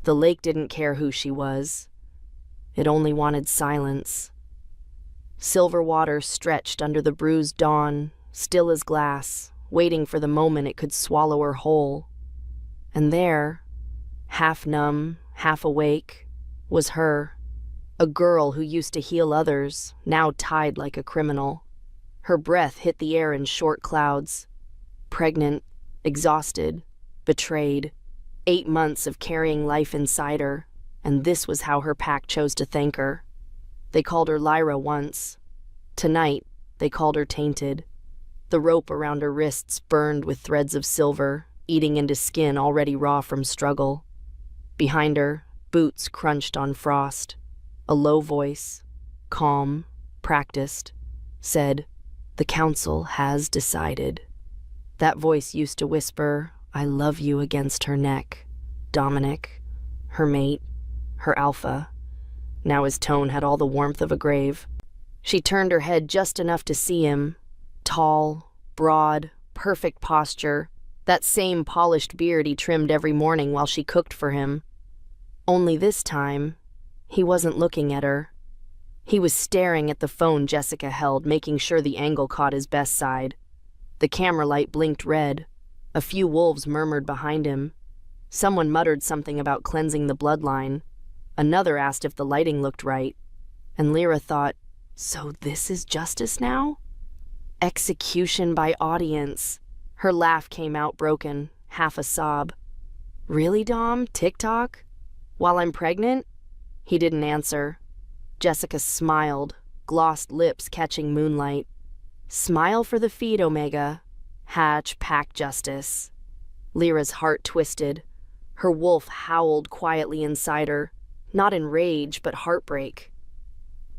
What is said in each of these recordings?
The lake didn't care who she was. It only wanted silence. Silver water stretched under the bruised dawn, still as glass, waiting for the moment it could swallow her whole. And there, half numb, half awake, was her, a girl who used to heal others, now tied like a criminal. Her breath hit the air in short clouds. Pregnant, exhausted, betrayed. 8 months of carrying life inside her, and this was how her pack chose to thank her. They called her Lyra once. Tonight, they called her Tainted. The rope around her wrists burned with threads of silver, eating into skin already raw from struggle. Behind her, boots crunched on frost. A low voice, calm, practiced, said, "The council has decided." That voice used to whisper, "I love you," against her neck. Dominic, her mate, her alpha. Now his tone had all the warmth of a grave. She turned her head just enough to see him. Tall, broad, perfect posture, that same polished beard he trimmed every morning while she cooked for him. Only this time, he wasn't looking at her. He was staring at the phone Jessica held, making sure the angle caught his best side. The camera light blinked red. A few wolves murmured behind him. Someone muttered something about cleansing the bloodline. Another asked if the lighting looked right. And Lyra thought, so this is justice now? Execution by audience. Her laugh came out broken, half a sob. Really, Dom? TikTok? While I'm pregnant? He didn't answer. Jessica smiled, glossed lips catching moonlight. Smile for the feed, Omega. Hatch, pack justice. Lyra's heart twisted. Her wolf howled quietly inside her, not in rage, but heartbreak.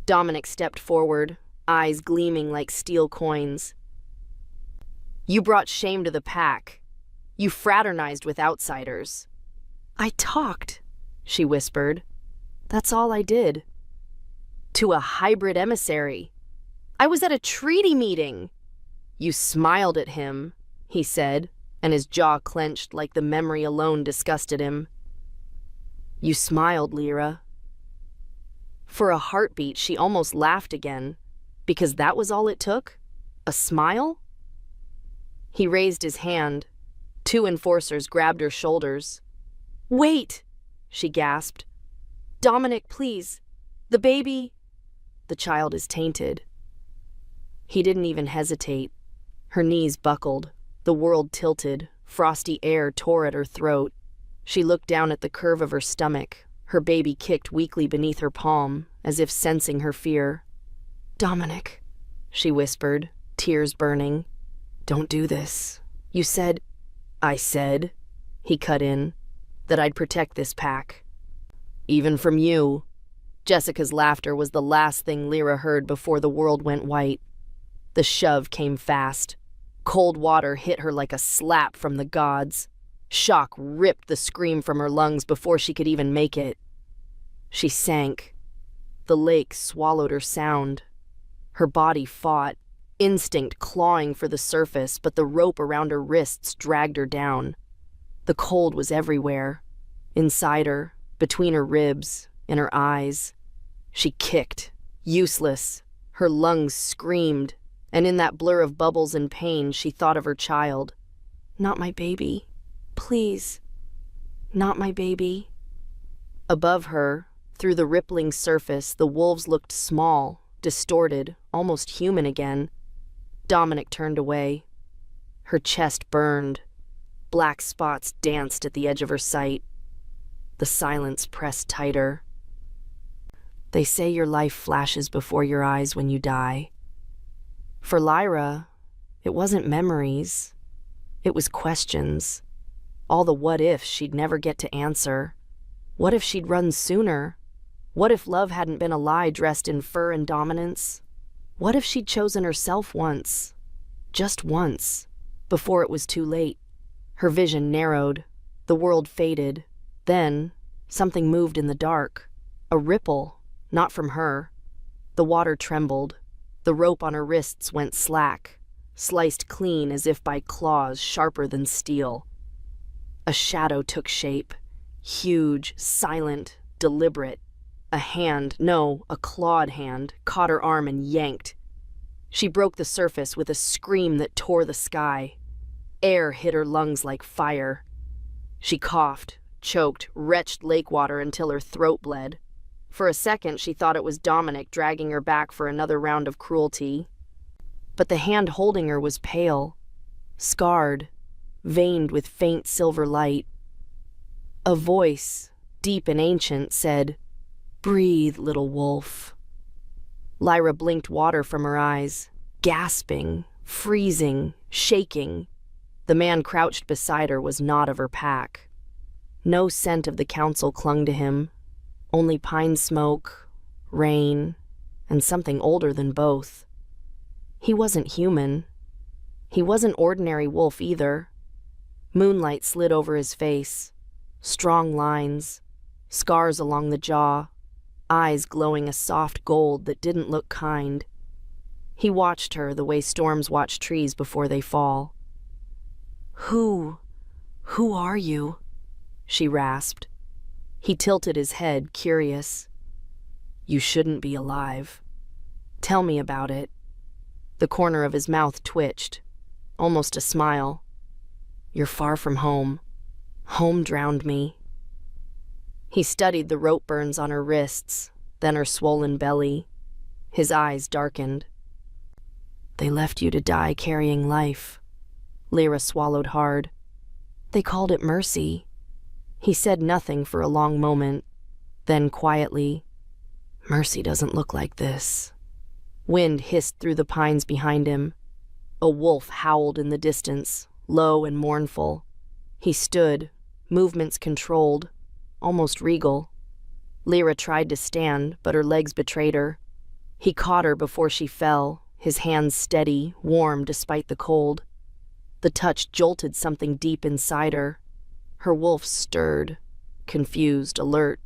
Dominic stepped forward, eyes gleaming like steel coins. You brought shame to the pack. You fraternized with outsiders. I talked, she whispered. That's all I did. To a hybrid emissary. I was at a treaty meeting. You smiled at him, he said, and his jaw clenched like the memory alone disgusted him. You smiled, Lyra. For a heartbeat, she almost laughed again, because that was all it took? A smile? He raised his hand. 2 enforcers grabbed her shoulders. Wait, she gasped. Dominic, please. The baby. The child is tainted. He didn't even hesitate. Her knees buckled. The world tilted. Frosty air tore at her throat. She looked down at the curve of her stomach. Her baby kicked weakly beneath her palm, as if sensing her fear. Dominic, she whispered, tears burning. Don't do this. You said... I said, he cut in, that I'd protect this pack. Even from you. Jessica's laughter was the last thing Lyra heard before the world went white. The shove came fast. Cold water hit her like a slap from the gods. Shock ripped the scream from her lungs before she could even make it. She sank. The lake swallowed her sound. Her body fought, instinct clawing for the surface, but the rope around her wrists dragged her down. The cold was everywhere. Inside her, between her ribs, in her eyes. She kicked, useless. Her lungs screamed, and in that blur of bubbles and pain, she thought of her child. Not my baby. Please. Not my baby. Above her, through the rippling surface, the wolves looked small, distorted, almost human again. Dominic turned away. Her chest burned. Black spots danced at the edge of her sight. The silence pressed tighter. They say your life flashes before your eyes when you die. For Lyra, it wasn't memories. It was questions. All the what-ifs she'd never get to answer. What if she'd run sooner? What if love hadn't been a lie dressed in fur and dominance? What if she'd chosen herself once? Just once, before it was too late. Her vision narrowed. The world faded. Then, something moved in the dark. A ripple, not from her. The water trembled. The rope on her wrists went slack, sliced clean as if by claws sharper than steel. A shadow took shape, Huge, silent, deliberate. A hand, no, a clawed hand, caught her arm and yanked. She broke the surface with a scream that tore the sky. Air hit her lungs like fire. She coughed, choked, retched lake water until her throat bled. For a second, she thought it was Dominic dragging her back for another round of cruelty. But the hand holding her was pale, scarred, veined with faint silver light. A voice, deep and ancient, said, "Breathe, little wolf." Lyra blinked water from her eyes, gasping, freezing, shaking. The man crouched beside her was not of her pack. No scent of the council clung to him, only pine smoke, rain, and something older than both. He wasn't human. He wasn't ordinary wolf either. Moonlight slid over his face, strong lines, scars along the jaw, eyes glowing a soft gold that didn't look kind. He watched her the way storms watch trees before they fall. Who are you?" she rasped. He tilted his head, curious. "You shouldn't be alive. Tell me about it." The corner of his mouth twitched, almost a smile. "You're far from home. Home drowned me." He studied the rope burns on her wrists, then her swollen belly. His eyes darkened. "They left you to die carrying life." Lyra swallowed hard. "They called it mercy." He said nothing for a long moment, then quietly, "Mercy doesn't look like this." Wind hissed through the pines behind him. A wolf howled in the distance, low and mournful. He stood, movements controlled, almost regal. Lyra tried to stand, but her legs betrayed her. He caught her before she fell, his hands steady, warm despite the cold. The touch jolted something deep inside her. Her wolf stirred, confused, alert.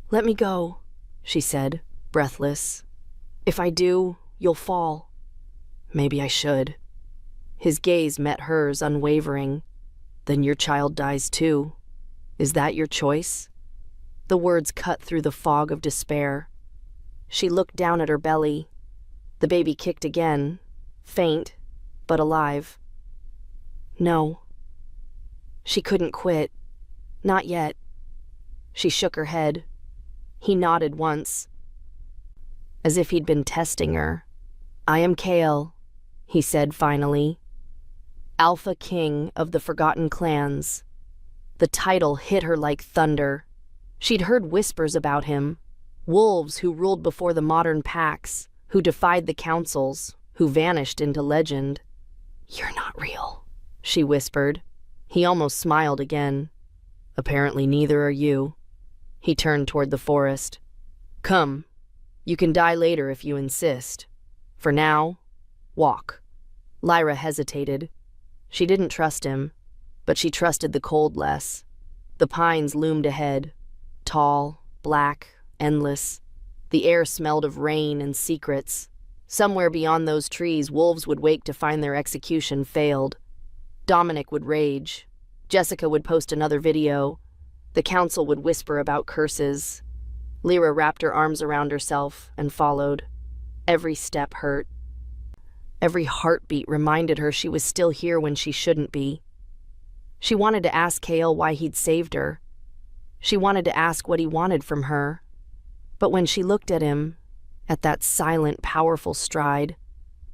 "Let me go," she said, breathless. "If I do, you'll fall." "Maybe I should." His gaze met hers, unwavering. "Then your child dies too. Is that your choice?" The words cut through the fog of despair. She looked down at her belly. The baby kicked again, faint, but alive. No. She couldn't quit. Not yet. She shook her head. He nodded once, as if he'd been testing her. "I am Kale," he said finally. "Alpha King of the Forgotten Clans." The title hit her like thunder. She'd heard whispers about him. Wolves who ruled before the modern packs, who defied the councils, who vanished into legend. "You're not real," she whispered. He almost smiled again. "Apparently neither are you." He turned toward the forest. "Come. You can die later if you insist. For now, walk." Lyra hesitated. She didn't trust him, but she trusted the cold less. The pines loomed ahead, tall, black, endless. The air smelled of rain and secrets. Somewhere beyond those trees, wolves would wake to find their execution failed. Dominic would rage. Jessica would post another video. The council would whisper about curses. Lyra wrapped her arms around herself and followed. Every step hurt. Every heartbeat reminded her she was still here when she shouldn't be. She wanted to ask Kale why he'd saved her. She wanted to ask what he wanted from her. But when she looked at him, at that silent, powerful stride,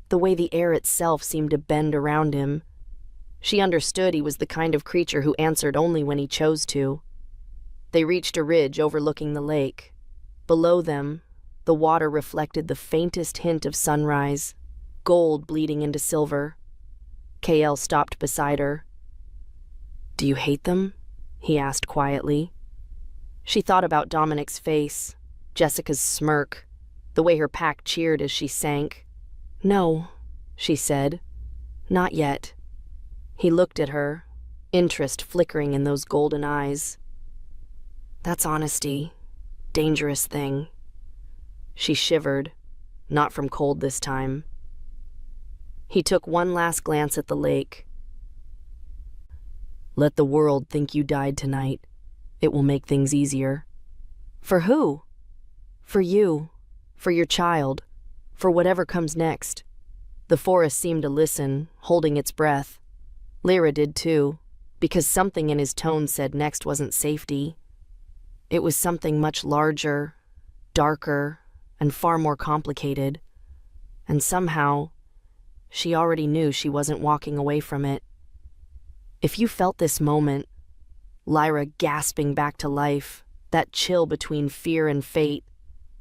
the way the air itself seemed to bend around him, she understood he was the kind of creature who answered only when he chose to. They reached a ridge overlooking the lake. Below them, the water reflected the faintest hint of sunrise, gold bleeding into silver. Kael stopped beside her. "Do you hate them?" he asked quietly. She thought about Dominic's face, Jessica's smirk, the way her pack cheered as she sank. "No," she said. "Not yet." He looked at her, interest flickering in those golden eyes. "That's honesty. Dangerous thing." She shivered, not from cold this time. He took one last glance at the lake. "Let the world think you died tonight. It will make things easier. For who? For you. For your child. For whatever comes next. The forest seemed to listen, holding its breath. Lyra did too, because something in his tone said next wasn't safety. It was something much larger, darker, and far more complicated. And somehow, she already knew she wasn't walking away from it. If you felt this moment, Lyra gasping back to life, that chill between fear and fate,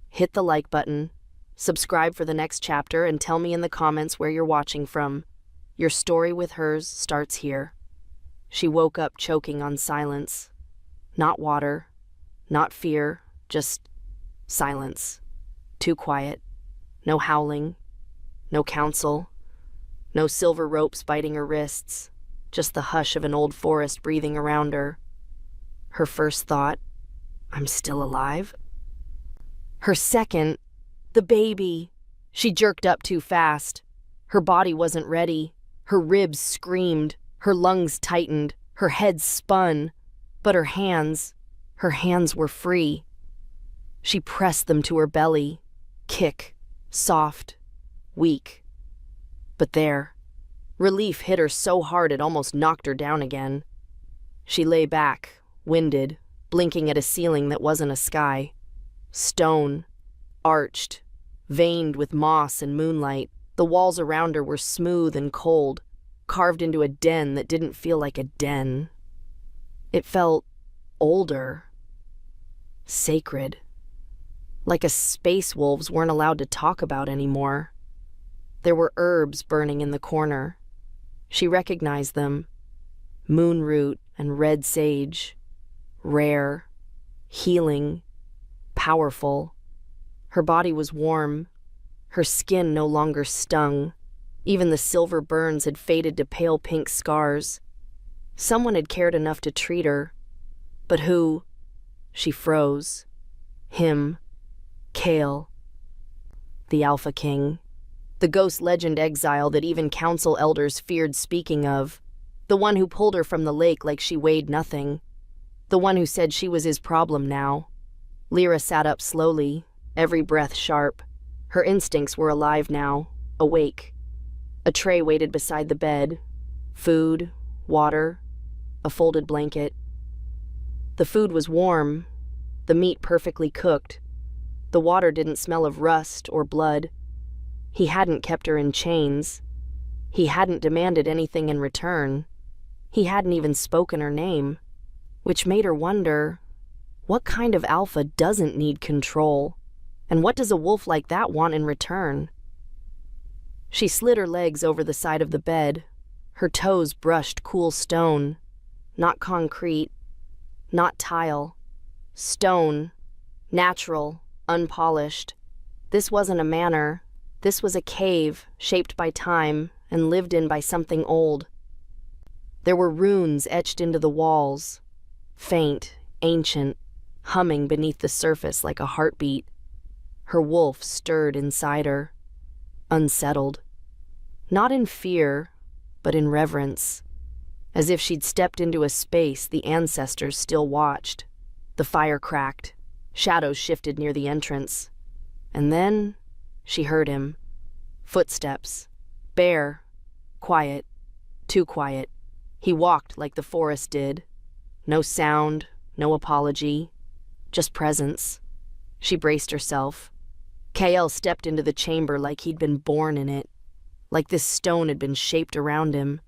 hit the like button, subscribe for the next chapter, and tell me in the comments where you're watching from. Your story with hers starts here. She woke up choking on silence. Not water, not fear, just silence. Too quiet. No howling. No counsel. No silver ropes biting her wrists. Just the hush of an old forest breathing around her. Her first thought, I'm still alive? Her second, the baby. She jerked up too fast. Her body wasn't ready. Her ribs screamed. Her lungs tightened. Her head spun. But her hands were free. She pressed them to her belly. Kick. Soft. Weak. But there. Relief hit her so hard it almost knocked her down again. She lay back, winded, blinking at a ceiling that wasn't a sky. Stone. Arched. Veined with moss and moonlight. The walls around her were smooth and cold, carved into a den that didn't feel like a den. It felt older. Sacred. Like a space wolves weren't allowed to talk about anymore. There were herbs burning in the corner. She recognized them. Moonroot and red sage. Rare. Healing. Powerful. Her body was warm. Her skin no longer stung. Even the silver burns had faded to pale pink scars. Someone had cared enough to treat her. But who? She froze. Him. Kale. The Alpha King. The ghost legend exile that even council elders feared speaking of. The one who pulled her from the lake like she weighed nothing. The one who said she was his problem now. Lyra sat up slowly, every breath sharp. Her instincts were alive now, awake. A tray waited beside the bed. Food, water, a folded blanket. The food was warm, the meat perfectly cooked. The water didn't smell of rust or blood. He hadn't kept her in chains. He hadn't demanded anything in return. He hadn't even spoken her name, which made her wonder, what kind of alpha doesn't need control? And what does a wolf like that want in return? She slid her legs over the side of the bed. Her toes brushed cool stone. Not concrete. Not tile. Stone. Natural. Unpolished. This wasn't a manor. This was a cave, shaped by time and lived in by something old. There were runes etched into the walls. Faint, ancient, humming beneath the surface like a heartbeat. Her wolf stirred inside her, unsettled. Not in fear, but in reverence. As if she'd stepped into a space the ancestors still watched. The fire cracked. Shadows shifted near the entrance. And then she heard him. Footsteps. Bare. Quiet. Too quiet. He walked like the forest did. No sound, no apology. Just presence. She braced herself. Kael stepped into the chamber like he'd been born in it, like this stone had been shaped around him.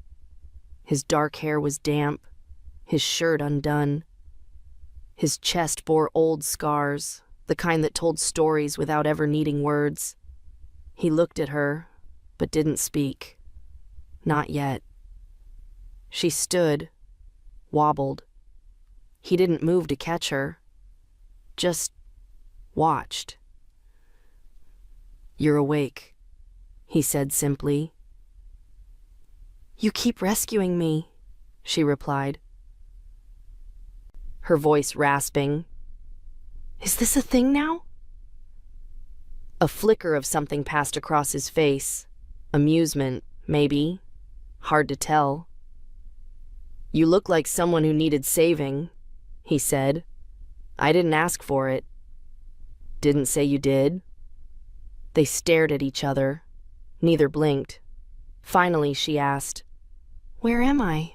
His dark hair was damp, his shirt undone. His chest bore old scars, the kind that told stories without ever needing words. He looked at her, but didn't speak. Not yet. She stood, wobbled. He didn't move to catch her, just watched. "You're awake," he said simply. "You keep rescuing me," she replied. Her voice rasping. "Is this a thing now?" A flicker of something passed across his face. Amusement, maybe. Hard to tell. "You look like someone who needed saving," he said. I didn't ask for it. Didn't say you did. They stared at each other. Neither blinked. Finally, she asked, Where am I?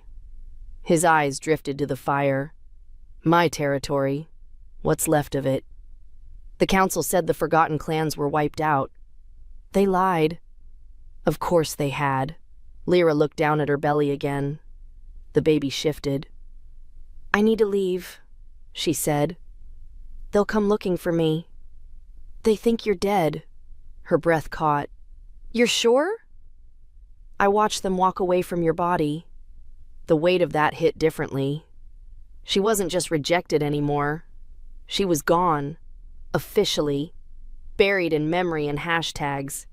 His eyes drifted to the fire. My territory. What's left of it. The council said the forgotten clans were wiped out. They lied. Of course they had. Lyra looked down at her belly again. The baby shifted. I need to leave, she said. They'll come looking for me. They think you're dead. Her breath caught. You're sure? I watched them walk away from your body. The weight of that hit differently. She wasn't just rejected anymore. She was gone. Officially. Buried in memory and hashtags.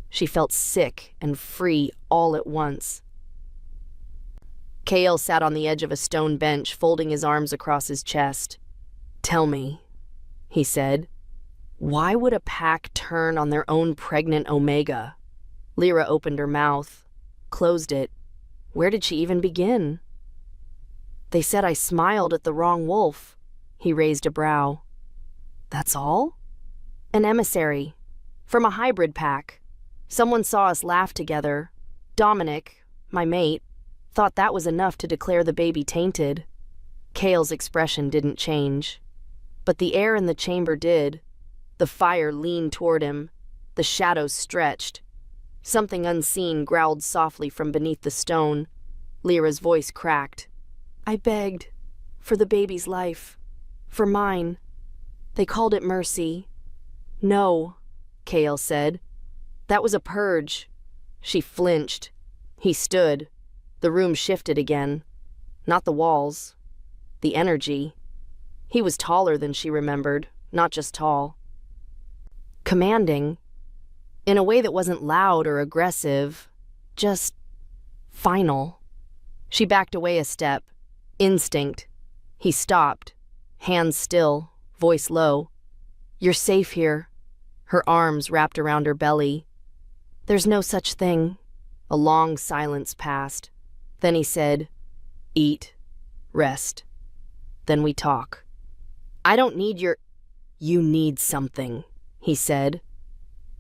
She felt sick and free all at once. Kale sat on the edge of a stone bench, folding his arms across his chest. Tell me, he said, why would a pack turn on their own pregnant Omega? Lyra opened her mouth, closed it. Where did she even begin? They said I smiled at the wrong wolf. He raised a brow. That's all? An emissary. From a hybrid pack. Someone saw us laugh together. Dominic, my mate, thought that was enough to declare the baby tainted. Kale's expression didn't change. But the air in the chamber did. The fire leaned toward him. The shadows stretched. Something unseen growled softly from beneath the stone. Lyra's voice cracked. I begged. For the baby's life. For mine. They called it mercy. No, Kale said. That was a purge. She flinched. He stood. The room shifted again. Not the walls. The energy. He was taller than she remembered, not just tall. Commanding. In a way that wasn't loud or aggressive. Just final. She backed away a step. Instinct. He stopped. Hands still, voice low. You're safe here. Her arms wrapped around her belly. There's no such thing. A long silence passed. Then he said, Eat. Rest. Then we talk. I don't need your... You need something, he said.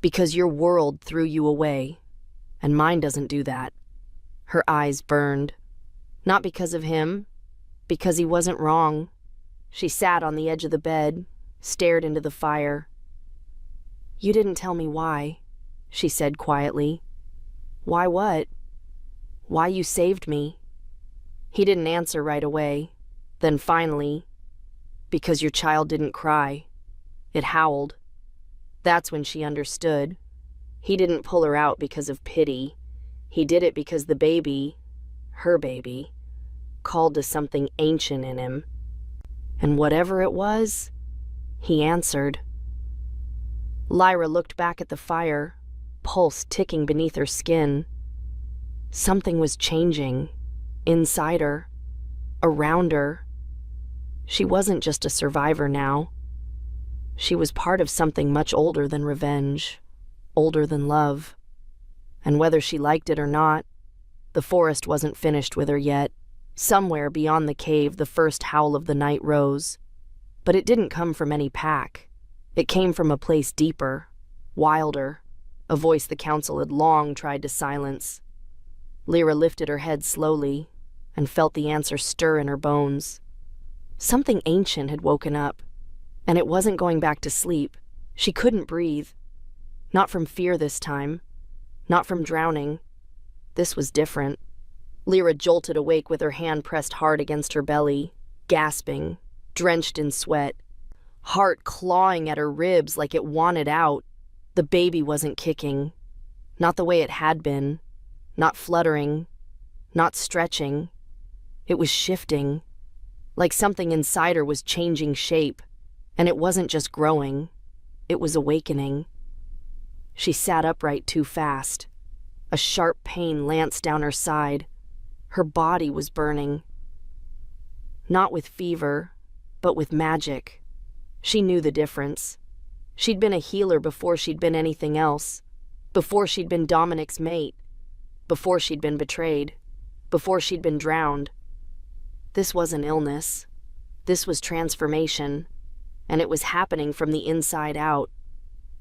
Because your world threw you away. And mine doesn't do that. Her eyes burned. Not because of him. Because he wasn't wrong. She sat on the edge of the bed, stared into the fire. You didn't tell me why, she said quietly. Why what? Why you saved me? He didn't answer right away. Then finally, because your child didn't cry. It howled. That's when she understood. He didn't pull her out because of pity. He did it because the baby, her baby, called to something ancient in him. And whatever it was, he answered. Lyra looked back at the fire, pulse ticking beneath her skin. Something was changing, inside her, around her. She wasn't just a survivor now. She was part of something much older than revenge, older than love. And whether she liked it or not, the forest wasn't finished with her yet. Somewhere beyond the cave, the first howl of the night rose. But it didn't come from any pack. It came from a place deeper, wilder, a voice the council had long tried to silence. Lyra lifted her head slowly and felt the answer stir in her bones. Something ancient had woken up, and it wasn't going back to sleep. She couldn't breathe. Not from fear this time. Not from drowning. This was different. Lyra jolted awake with her hand pressed hard against her belly, gasping, drenched in sweat, heart clawing at her ribs like it wanted out. The baby wasn't kicking. Not the way it had been. Not fluttering. Not stretching. It was shifting. Like something inside her was changing shape. And it wasn't just growing. It was awakening. She sat upright too fast. A sharp pain lanced down her side. Her body was burning. Not with fever, but with magic. She knew the difference. She'd been a healer before she'd been anything else. Before she'd been Dominic's mate. Before she'd been betrayed. Before she'd been drowned. This wasn't illness. This was transformation, and it was happening from the inside out.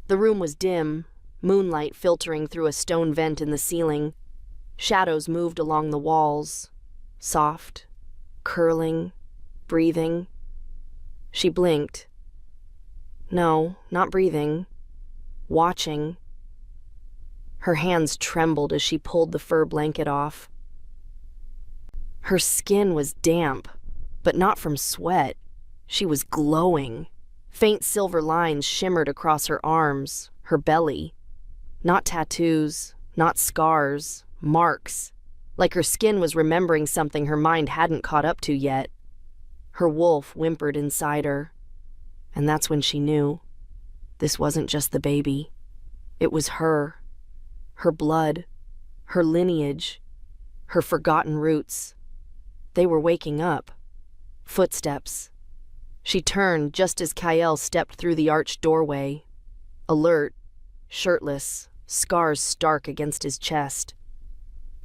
The room was dim, moonlight filtering through a stone vent in the ceiling. Shadows moved along the walls, soft, curling, breathing. She blinked. No, not breathing. Watching. Her hands trembled as she pulled the fur blanket off. Her skin was damp, but not from sweat. She was glowing. Faint silver lines shimmered across her arms, her belly. Not tattoos, not scars, marks. Like her skin was remembering something her mind hadn't caught up to yet. Her wolf whimpered inside her. And that's when she knew. This wasn't just the baby. It was her. Her blood. Her lineage. Her forgotten roots. They were waking up. Footsteps. She turned just as Kyle stepped through the arched doorway. Alert, shirtless, scars stark against his chest.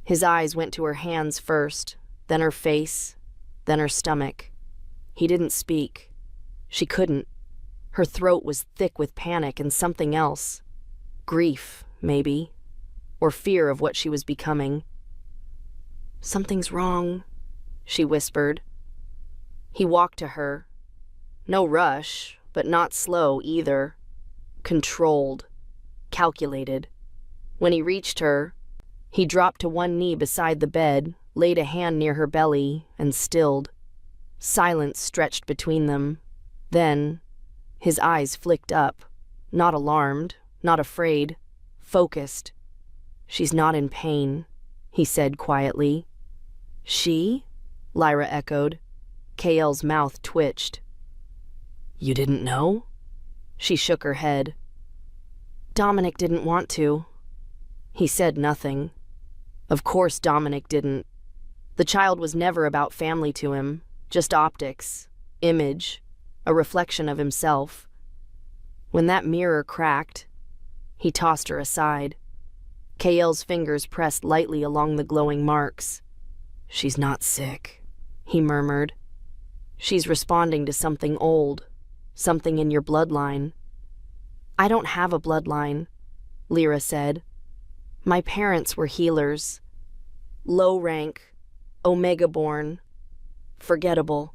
His eyes went to her hands first, then her face, then her stomach. He didn't speak. She couldn't. Her throat was thick with panic and something else. Grief, maybe, or fear of what she was becoming. "Something's wrong," she whispered. He walked to her. No rush, but not slow either. Controlled, calculated. When he reached her, he dropped to one knee beside the bed, laid a hand near her belly, and stilled. Silence stretched between them. Then, his eyes flicked up, not alarmed, not afraid, focused. "She's not in pain," he said quietly. "She?" Lyra echoed. Kael's mouth twitched. "You didn't know?" She shook her head. "Dominic didn't want to." He said nothing. Of course Dominic didn't. The child was never about family to him, just optics, image, a reflection of himself. When that mirror cracked, he tossed her aside. Kael's fingers pressed lightly along the glowing marks. "She's not sick," he murmured. "She's responding to something old, something in your bloodline." "I don't have a bloodline," Lyra said. "My parents were healers. Low rank, Omega-born, forgettable."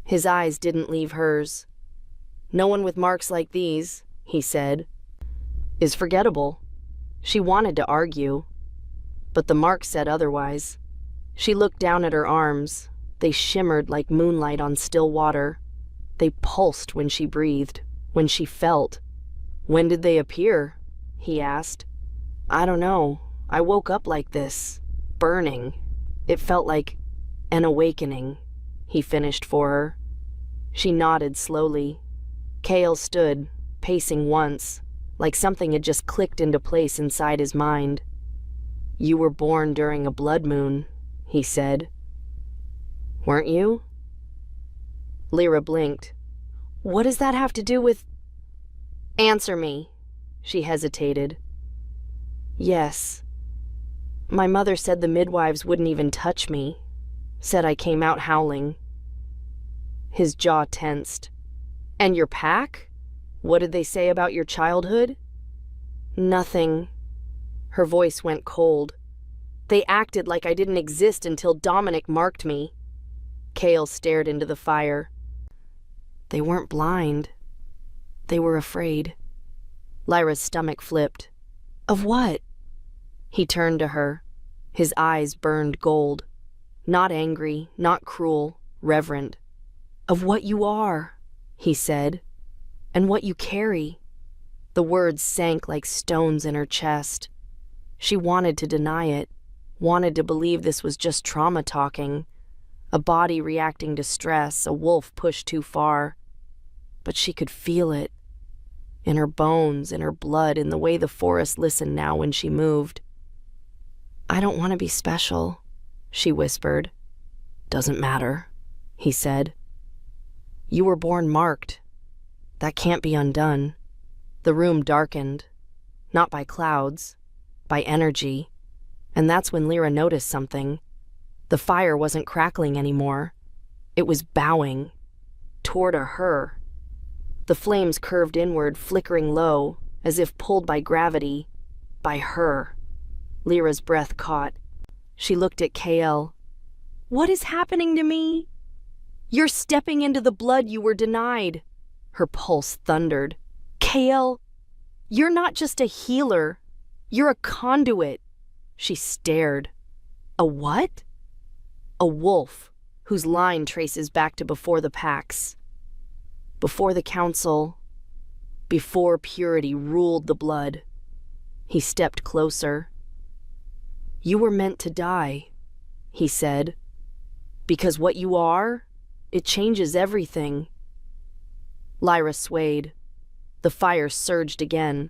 His eyes didn't leave hers. "No one with marks like these," he said, "is forgettable." She wanted to argue, but the mark said otherwise. She looked down at her arms. They shimmered like moonlight on still water. They pulsed when she breathed, when she felt. "When did they appear?" he asked. "I don't know. I woke up like this, burning. It felt like an awakening," he finished for her. She nodded slowly. Kael stood, pacing once, like something had just clicked into place inside his mind. "You were born during a blood moon," he said. "Weren't you?" Lyra blinked. "What does that have to do with—" "Answer me." She hesitated. "Yes. My mother said the midwives wouldn't even touch me. Said I came out howling." His jaw tensed. "And your pack? What did they say about your childhood?" "Nothing." Her voice went cold. "They acted like I didn't exist until Dominic marked me." Kael stared into the fire. "They weren't blind. They were afraid." Lyra's stomach flipped. "Of what?" He turned to her. His eyes burned gold. Not angry, not cruel, reverent. "Of what you are," he said, "and what you carry." The words sank like stones in her chest. She wanted to deny it, wanted to believe this was just trauma talking, a body reacting to stress, a wolf pushed too far. But she could feel it. In her bones, in her blood, in the way the forest listened now when she moved. "I don't want to be special," she whispered. "Doesn't matter," he said. "You were born marked. That can't be undone." The room darkened, not by clouds, by energy, and that's when Lyra noticed something. The fire wasn't crackling anymore. It was bowing toward her. The flames curved inward, flickering low, as if pulled by gravity, by her. Lyra's breath caught. She looked at KL. "What is happening to me?" "You're stepping into the blood you were denied." Her pulse thundered. "KL, you're not just a healer. You're a conduit." She stared. "A what?" "A wolf, whose line traces back to before the pacts. Before the council, before purity ruled the blood." He stepped closer. "You were meant to die," he said. "Because what you are, it changes everything." Lyra swayed. The fire surged again.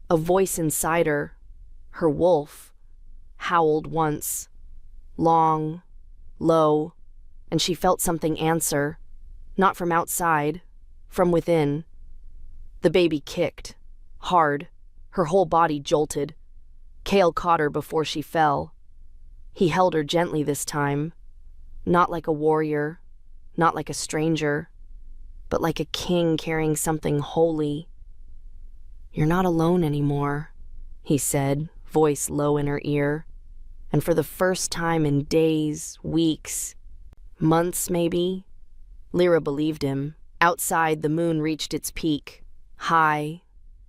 A voice inside her wolf, howled once, long, low, and she felt something answer, not from outside, from within. The baby kicked, hard, her whole body jolted. Kale caught her before she fell. He held her gently this time, not like a warrior, not like a stranger, but like a king carrying something holy. "You're not alone anymore," he said, voice low in her ear. And for the first time in days, weeks, months maybe, Lyra believed him. Outside, the moon reached its peak, high,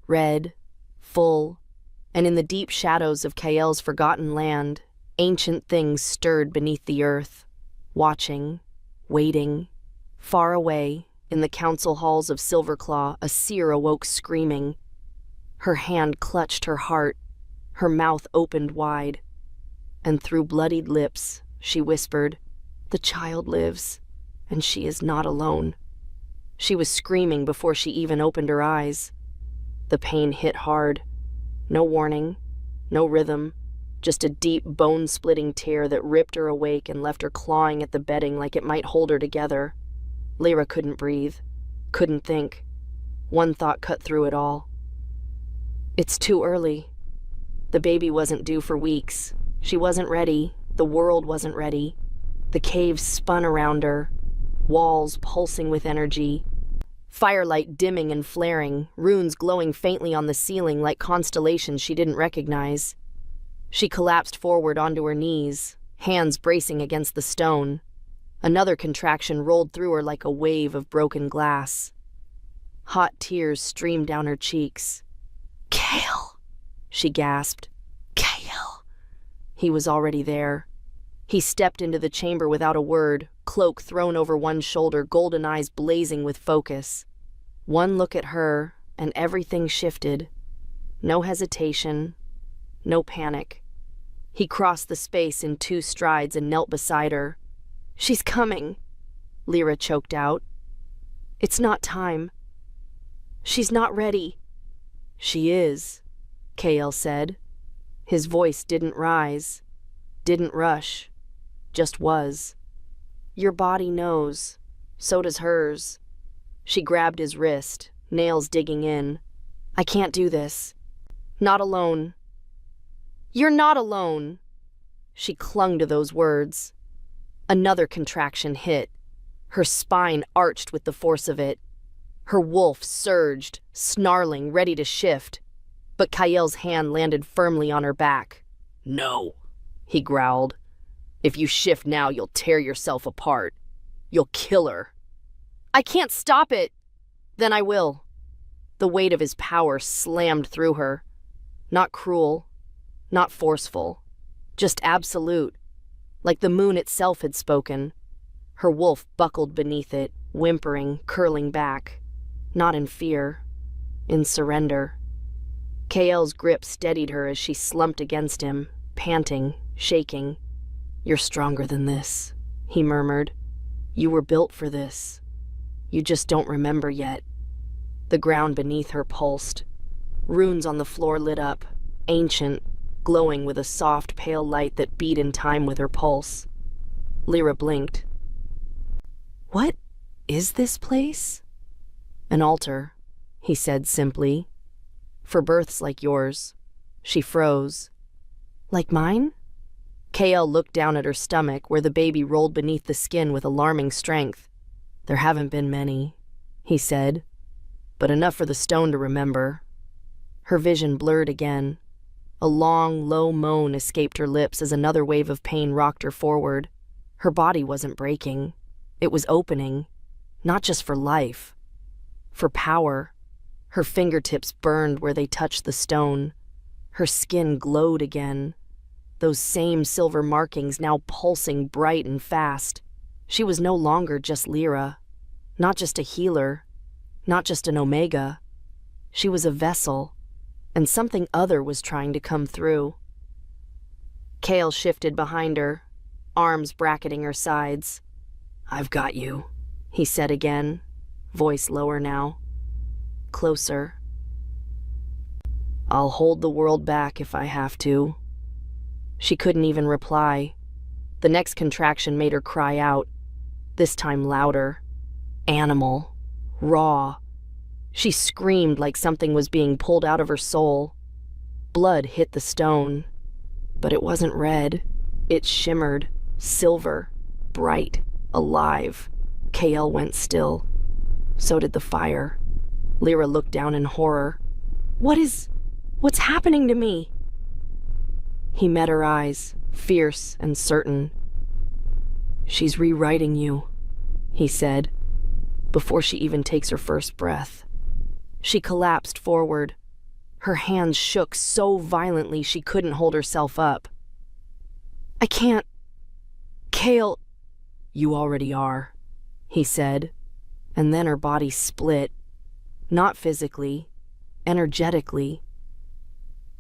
red, full, and in the deep shadows of Kael's forgotten land, ancient things stirred beneath the earth, watching, waiting. Far away, in the council halls of Silverclaw, a seer awoke screaming. Her hand clutched her heart, her mouth opened wide, and through bloodied lips, she whispered, "The child lives, and she is not alone." She was screaming before she even opened her eyes. The pain hit hard. No warning, no rhythm, just a deep, bone-splitting tear that ripped her awake and left her clawing at the bedding like it might hold her together. Lyra couldn't breathe, couldn't think. One thought cut through it all. It's too early. The baby wasn't due for weeks. She wasn't ready. The world wasn't ready. The cave spun around her, walls pulsing with energy, firelight dimming and flaring, runes glowing faintly on the ceiling like constellations she didn't recognize. She collapsed forward onto her knees, hands bracing against the stone. Another contraction rolled through her like a wave of broken glass. Hot tears streamed down her cheeks. "Kale," she gasped. "Kale." He was already there. He stepped into the chamber without a word, cloak thrown over one shoulder, golden eyes blazing with focus. One look at her, and everything shifted. No hesitation, no panic. He crossed the space in 2 strides and knelt beside her. "She's coming," Lyra choked out. "It's not time. She's not ready." "She is," Kael said. His voice didn't rise, didn't rush, just was. "Your body knows. So does hers." She grabbed his wrist, nails digging in. "I can't do this. Not alone." "You're not alone." She clung to those words. Another contraction hit. Her spine arched with the force of it. Her wolf surged, snarling, ready to shift. But Kael's hand landed firmly on her back. "No," he growled. "If you shift now, you'll tear yourself apart. You'll kill her." "I can't stop it." "Then I will." The weight of his power slammed through her. Not cruel, not forceful, just absolute. Like the moon itself had spoken. Her wolf buckled beneath it, whimpering, curling back. Not in fear, in surrender. Kael's grip steadied her as she slumped against him, panting, shaking. "You're stronger than this," he murmured. "You were built for this. You just don't remember yet." The ground beneath her pulsed. Runes on the floor lit up, ancient, glowing with a soft, pale light that beat in time with her pulse. Lyra blinked. "What is this place?" "An altar," he said simply. "For births like yours." She froze. "Like mine?" KL looked down at her stomach where the baby rolled beneath the skin with alarming strength. "There haven't been many," he said, "but enough for the stone to remember." Her vision blurred again. A long, low moan escaped her lips as another wave of pain rocked her forward. Her body wasn't breaking. It was opening, not just for life, for power. Her fingertips burned where they touched the stone. Her skin glowed again, those same silver markings now pulsing bright and fast. She was no longer just Lyra, not just a healer, not just an Omega. She was a vessel, and something other was trying to come through. Kale shifted behind her, arms bracketing her sides. "I've got you," he said again, voice lower now. Closer. "I'll hold the world back if I have to." She couldn't even reply. The next contraction made her cry out, this time louder. Animal. Raw. She screamed like something was being pulled out of her soul. Blood hit the stone, but it wasn't red. It shimmered, silver, bright, alive. KL went still. So did the fire. Lyra looked down in horror. What's happening to me?" He met her eyes, fierce and certain. "She's rewriting you," he said, before she even takes her first breath. She collapsed forward. Her hands shook so violently she couldn't hold herself up. "I can't. Kale." "You already are," he said, and then her body split. Not physically, energetically.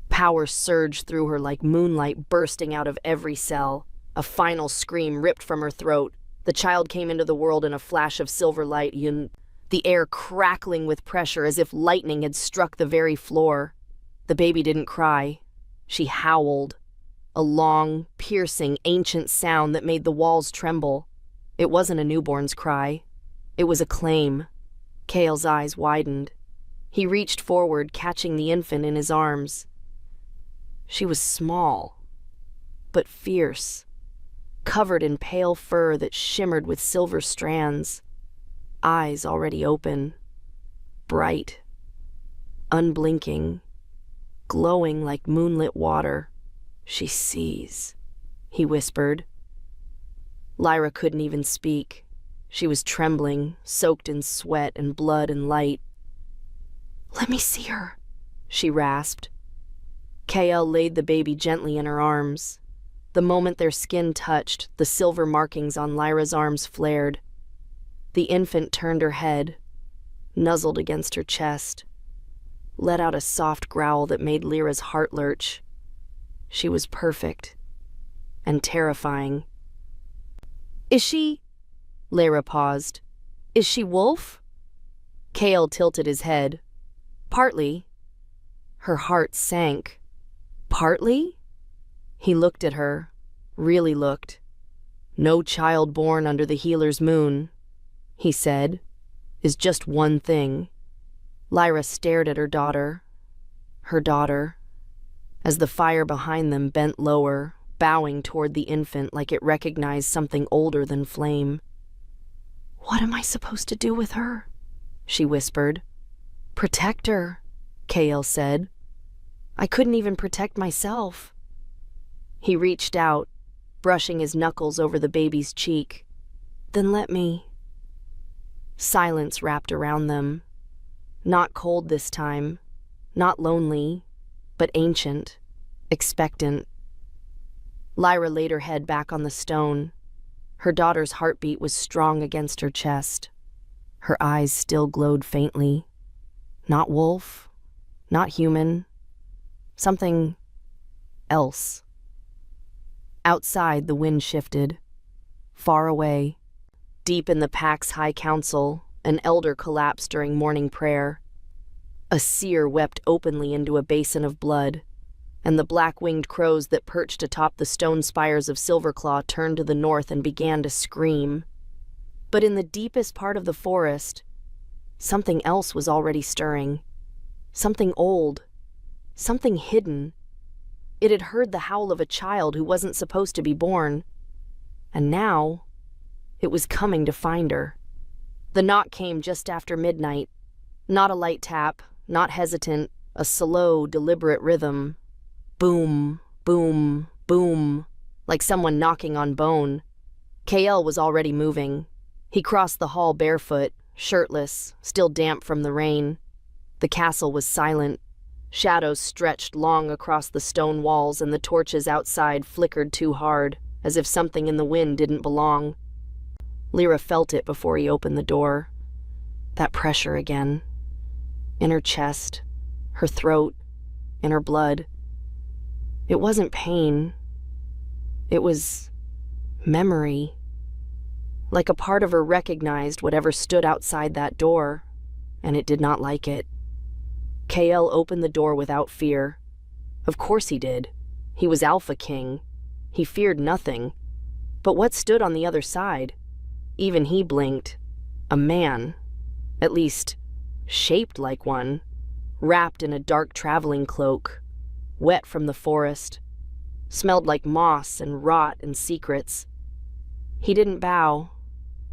Power surged through her like moonlight bursting out of every cell. A final scream ripped from her throat. The child came into the world in a flash of silver light, the air crackling with pressure as if lightning had struck the very floor. The baby didn't cry. She howled. A long, piercing, ancient sound that made the walls tremble. It wasn't a newborn's cry. It was a claim. Kale's eyes widened. He reached forward, catching the infant in his arms. She was small, but fierce, covered in pale fur that shimmered with silver strands, eyes already open, bright, unblinking, glowing like moonlit water. "She sees," he whispered. Lyra couldn't even speak. She was trembling, soaked in sweat and blood and light. "Let me see her," she rasped. KL laid the baby gently in her arms. The moment their skin touched, the silver markings on Lyra's arms flared. The infant turned her head, nuzzled against her chest, let out a soft growl that made Lyra's heart lurch. She was perfect and terrifying. "Is she—" Lyra paused. "Is she Wolf?" Kale tilted his head. "Partly." Her heart sank. "Partly?" He looked at her, really looked. "No child born under the healer's moon," he said, "is just one thing." Lyra stared at her daughter, as the fire behind them bent lower, bowing toward the infant like it recognized something older than flame. "What am I supposed to do with her?" she whispered. "Protect her," Kale said. "I couldn't even protect myself." He reached out, brushing his knuckles over the baby's cheek. "Then let me." Silence wrapped around them. Not cold this time, not lonely, but ancient, expectant. Lyra laid her head back on the stone. Her daughter's heartbeat was strong against her chest. Her eyes still glowed faintly. Not wolf, not human, something else. Outside, the wind shifted. Far away, deep in the pack's high council, an elder collapsed during morning prayer. A seer wept openly into a basin of blood, and the black-winged crows that perched atop the stone spires of Silverclaw turned to the north and began to scream. But in the deepest part of the forest, something else was already stirring. Something old, something hidden. It had heard the howl of a child who wasn't supposed to be born. And now, it was coming to find her. The knock came just after midnight. Not a light tap, not hesitant, a slow, deliberate rhythm. Boom, boom, boom, like someone knocking on bone. KL was already moving. He crossed the hall barefoot, shirtless, still damp from the rain. The castle was silent. Shadows stretched long across the stone walls, and the torches outside flickered too hard, as if something in the wind didn't belong. Lyra felt it before he opened the door. That pressure again. In her chest, her throat, in her blood. It wasn't pain. It was memory. Like a part of her recognized whatever stood outside that door, and it did not like it. KL opened the door without fear. Of course he did. He was Alpha King. He feared nothing. But what stood on the other side? Even he blinked. A man. At least, shaped like one. Wrapped in a dark traveling cloak. Wet from the forest. Smelled like moss and rot and secrets. He didn't bow.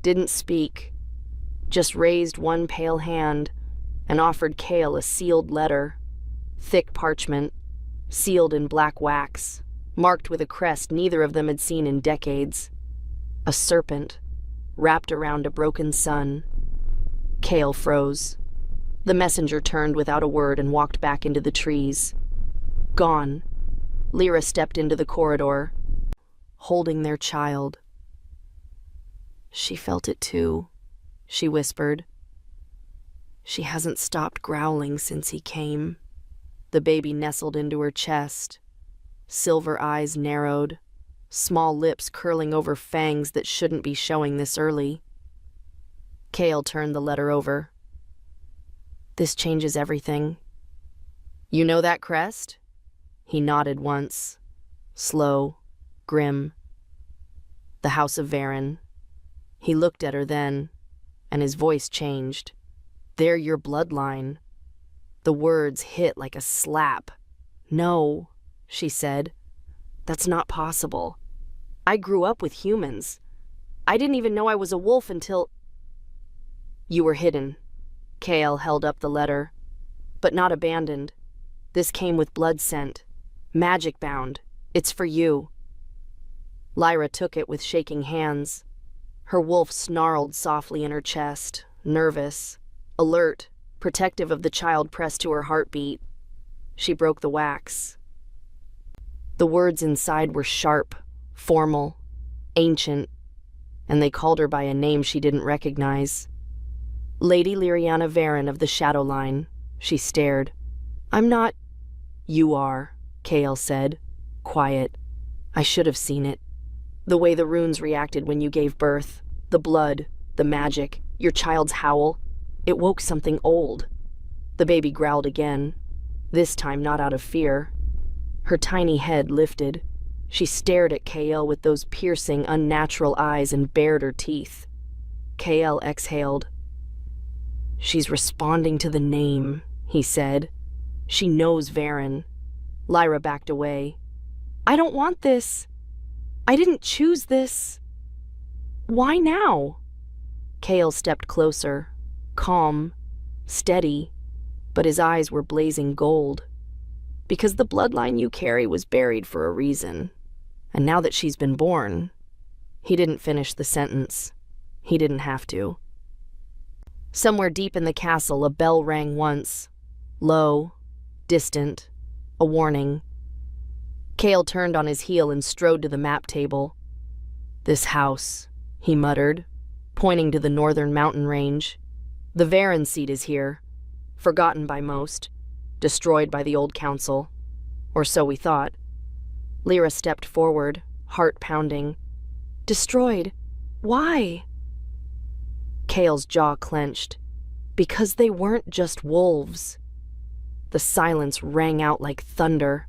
Didn't speak. Just raised one pale hand and offered Kale a sealed letter. Thick parchment. Sealed in black wax. Marked with a crest neither of them had seen in decades. A serpent. Wrapped around a broken sun. Kale froze. The messenger turned without a word and walked back into the trees. Gone. Lyra stepped into the corridor, holding their child. She felt it too, she whispered. She hasn't stopped growling since he came. The baby nestled into her chest. Silver eyes narrowed, small lips curling over fangs that shouldn't be showing this early. Kale turned the letter over. This changes everything. You know that crest? He nodded once. Slow, grim. The House of Varen. He looked at her then, and his voice changed. They're your bloodline. The words hit like a slap. No, she said. That's not possible. I grew up with humans. I didn't even know I was a wolf until... You were hidden. Kale held up the letter. But not abandoned. This came with blood scent. Magic bound. It's for you. Lyra took it with shaking hands. Her wolf snarled softly in her chest, nervous, alert, protective of the child pressed to her heartbeat. She broke the wax. The words inside were sharp, formal, ancient, and they called her by a name she didn't recognize. Lady Lyriana Varen of the Shadowline. She stared. I'm not... You are, Kale said, quiet. I should have seen it. The way the runes reacted when you gave birth, the blood, the magic, your child's howl, it woke something old. The baby growled again, this time not out of fear. Her tiny head lifted. She stared at Kale with those piercing, unnatural eyes and bared her teeth. Kale exhaled. She's responding to the name, he said. She knows Varen. Lyra backed away. I don't want this. I didn't choose this. Why now? Kale stepped closer, calm, steady, but his eyes were blazing gold. Because the bloodline you carry was buried for a reason. And now that she's been born... He didn't finish the sentence. He didn't have to. Somewhere deep in the castle, a bell rang once. Low, distant, a warning. Kale turned on his heel and strode to the map table. This house, he muttered, pointing to the northern mountain range. The Varen seat is here, forgotten by most, destroyed by the old council. Or so we thought. Lyra stepped forward, heart pounding. Destroyed? Why? Kale's jaw clenched. Because they weren't just wolves. The silence rang out like thunder.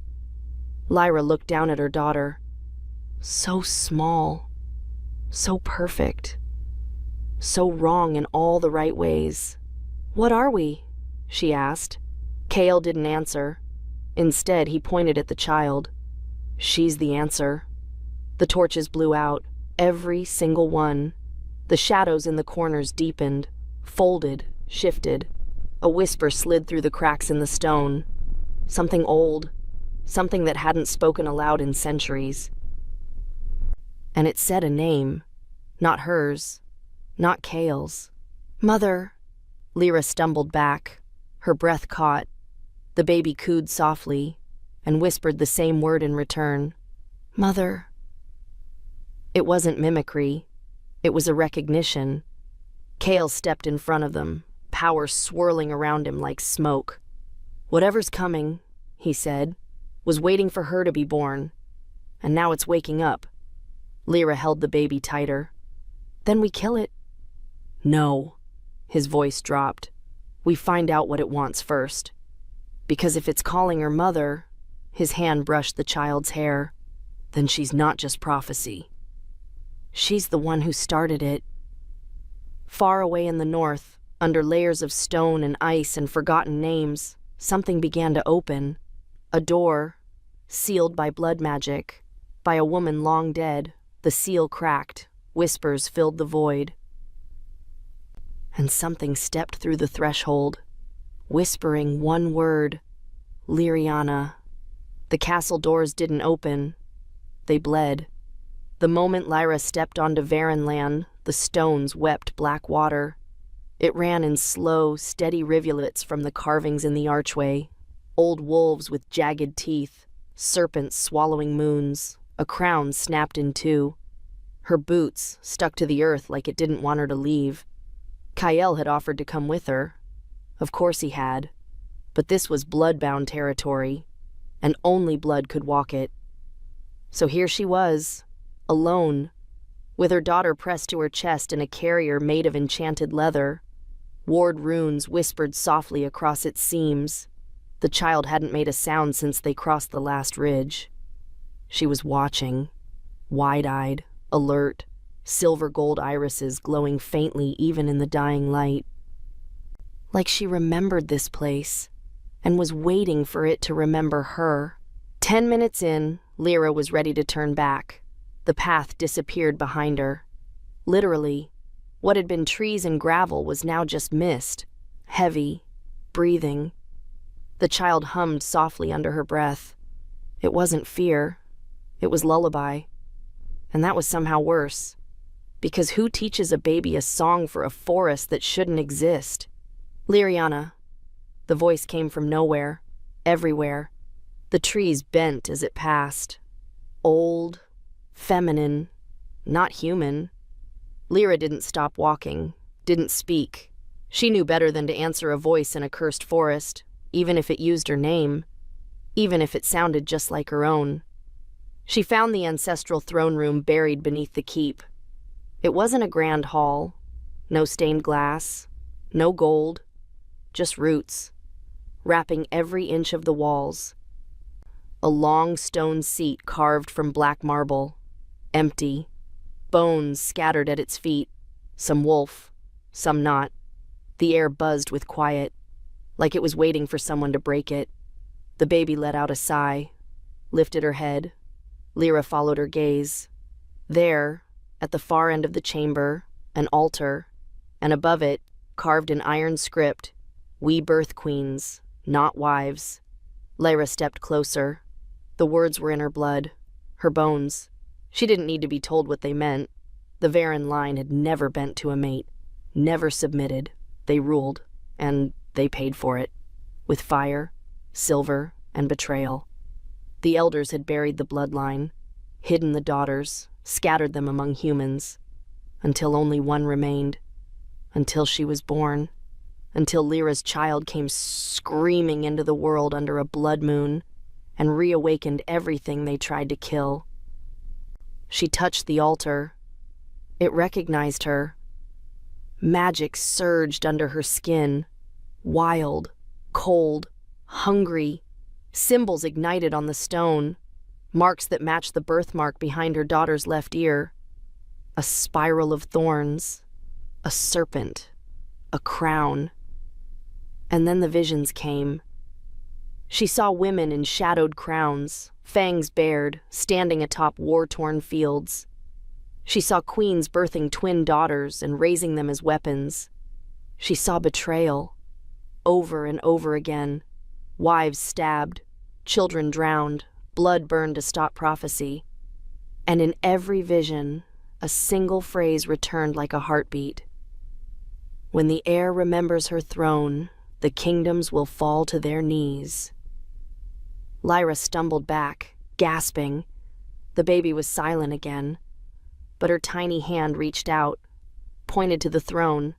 Lyra looked down at her daughter. So small. So perfect. So wrong in all the right ways. What are we? She asked. Kale didn't answer. Instead, he pointed at the child. She's the answer. The torches blew out, every single one. The shadows in the corners deepened, folded, shifted. A whisper slid through the cracks in the stone. Something old, something that hadn't spoken aloud in centuries. And it said a name, not hers, not Kale's. "Mother." Lyra stumbled back, her breath caught. The baby cooed softly and whispered the same word in return. "Mother." It wasn't mimicry. It was a recognition. Kale stepped in front of them, power swirling around him like smoke. "Whatever's coming," he said, "was waiting for her to be born. And now it's waking up." Lyra held the baby tighter. "Then we kill it." "No." His voice dropped. "We find out what it wants first. Because if it's calling her mother," his hand brushed the child's hair, "then she's not just prophecy. She's the one who started it." Far away in the north, under layers of stone and ice and forgotten names, something began to open. A door, sealed by blood magic, by a woman long dead. The seal cracked, whispers filled the void. And something stepped through the threshold, whispering one word, "Lyriana." The castle doors didn't open. They bled. The moment Lyra stepped onto Varen land, the stones wept black water. It ran in slow, steady rivulets from the carvings in the archway. Old wolves with jagged teeth, serpents swallowing moons, a crown snapped in two. Her boots stuck to the earth like it didn't want her to leave. Kyle had offered to come with her. Of course he had. But this was blood-bound territory, and only blood could walk it. So here she was, alone, with her daughter pressed to her chest in a carrier made of enchanted leather. Ward runes whispered softly across its seams. The child hadn't made a sound since they crossed the last ridge. She was watching, wide-eyed, alert, silver gold irises glowing faintly even in the dying light. Like she remembered this place, and was waiting for it to remember her. 10 minutes in, Lyra was ready to turn back. The path disappeared behind her. Literally, what had been trees and gravel was now just mist, heavy, breathing. The child hummed softly under her breath. It wasn't fear. It was lullaby. And that was somehow worse. Because who teaches a baby a song for a forest that shouldn't exist? "Lyriana." The voice came from nowhere, everywhere. The trees bent as it passed. Old, feminine, not human. Lyra didn't stop walking, didn't speak. She knew better than to answer a voice in a cursed forest, even if it used her name, even if it sounded just like her own. She found the ancestral throne room buried beneath the keep. It wasn't a grand hall. No stained glass, no gold, just roots, wrapping every inch of the walls. A long stone seat carved from black marble, empty, bones scattered at its feet, some wolf, some not. The air buzzed with quiet, like it was waiting for someone to break it. The baby let out a sigh, lifted her head. Lyra followed her gaze. There, at the far end of the chamber, an altar, and above it, carved in iron script, "We birth queens, not wives." Lyra stepped closer. The words were in her blood, her bones. She didn't need to be told what they meant. The Varen line had never bent to a mate, never submitted. They ruled, and they paid for it, with fire, silver, and betrayal. The elders had buried the bloodline, hidden the daughters, scattered them among humans, until only one remained, until she was born, until Lyra's child came screaming into the world under a blood moon and reawakened everything they tried to kill. She touched the altar. It recognized her. Magic surged under her skin, wild, cold, hungry. Symbols ignited on the stone, marks that matched the birthmark behind her daughter's left ear. A spiral of thorns, a serpent, a crown. And then the visions came. She saw women in shadowed crowns, fangs bared, standing atop war-torn fields. She saw queens birthing twin daughters and raising them as weapons. She saw betrayal, over and over again. Wives stabbed, children drowned, blood burned to stop prophecy. And in every vision, a single phrase returned like a heartbeat. When the heir remembers her throne, the kingdoms will fall to their knees. Lyra stumbled back, gasping. The baby was silent again, but her tiny hand reached out, pointed to the throne.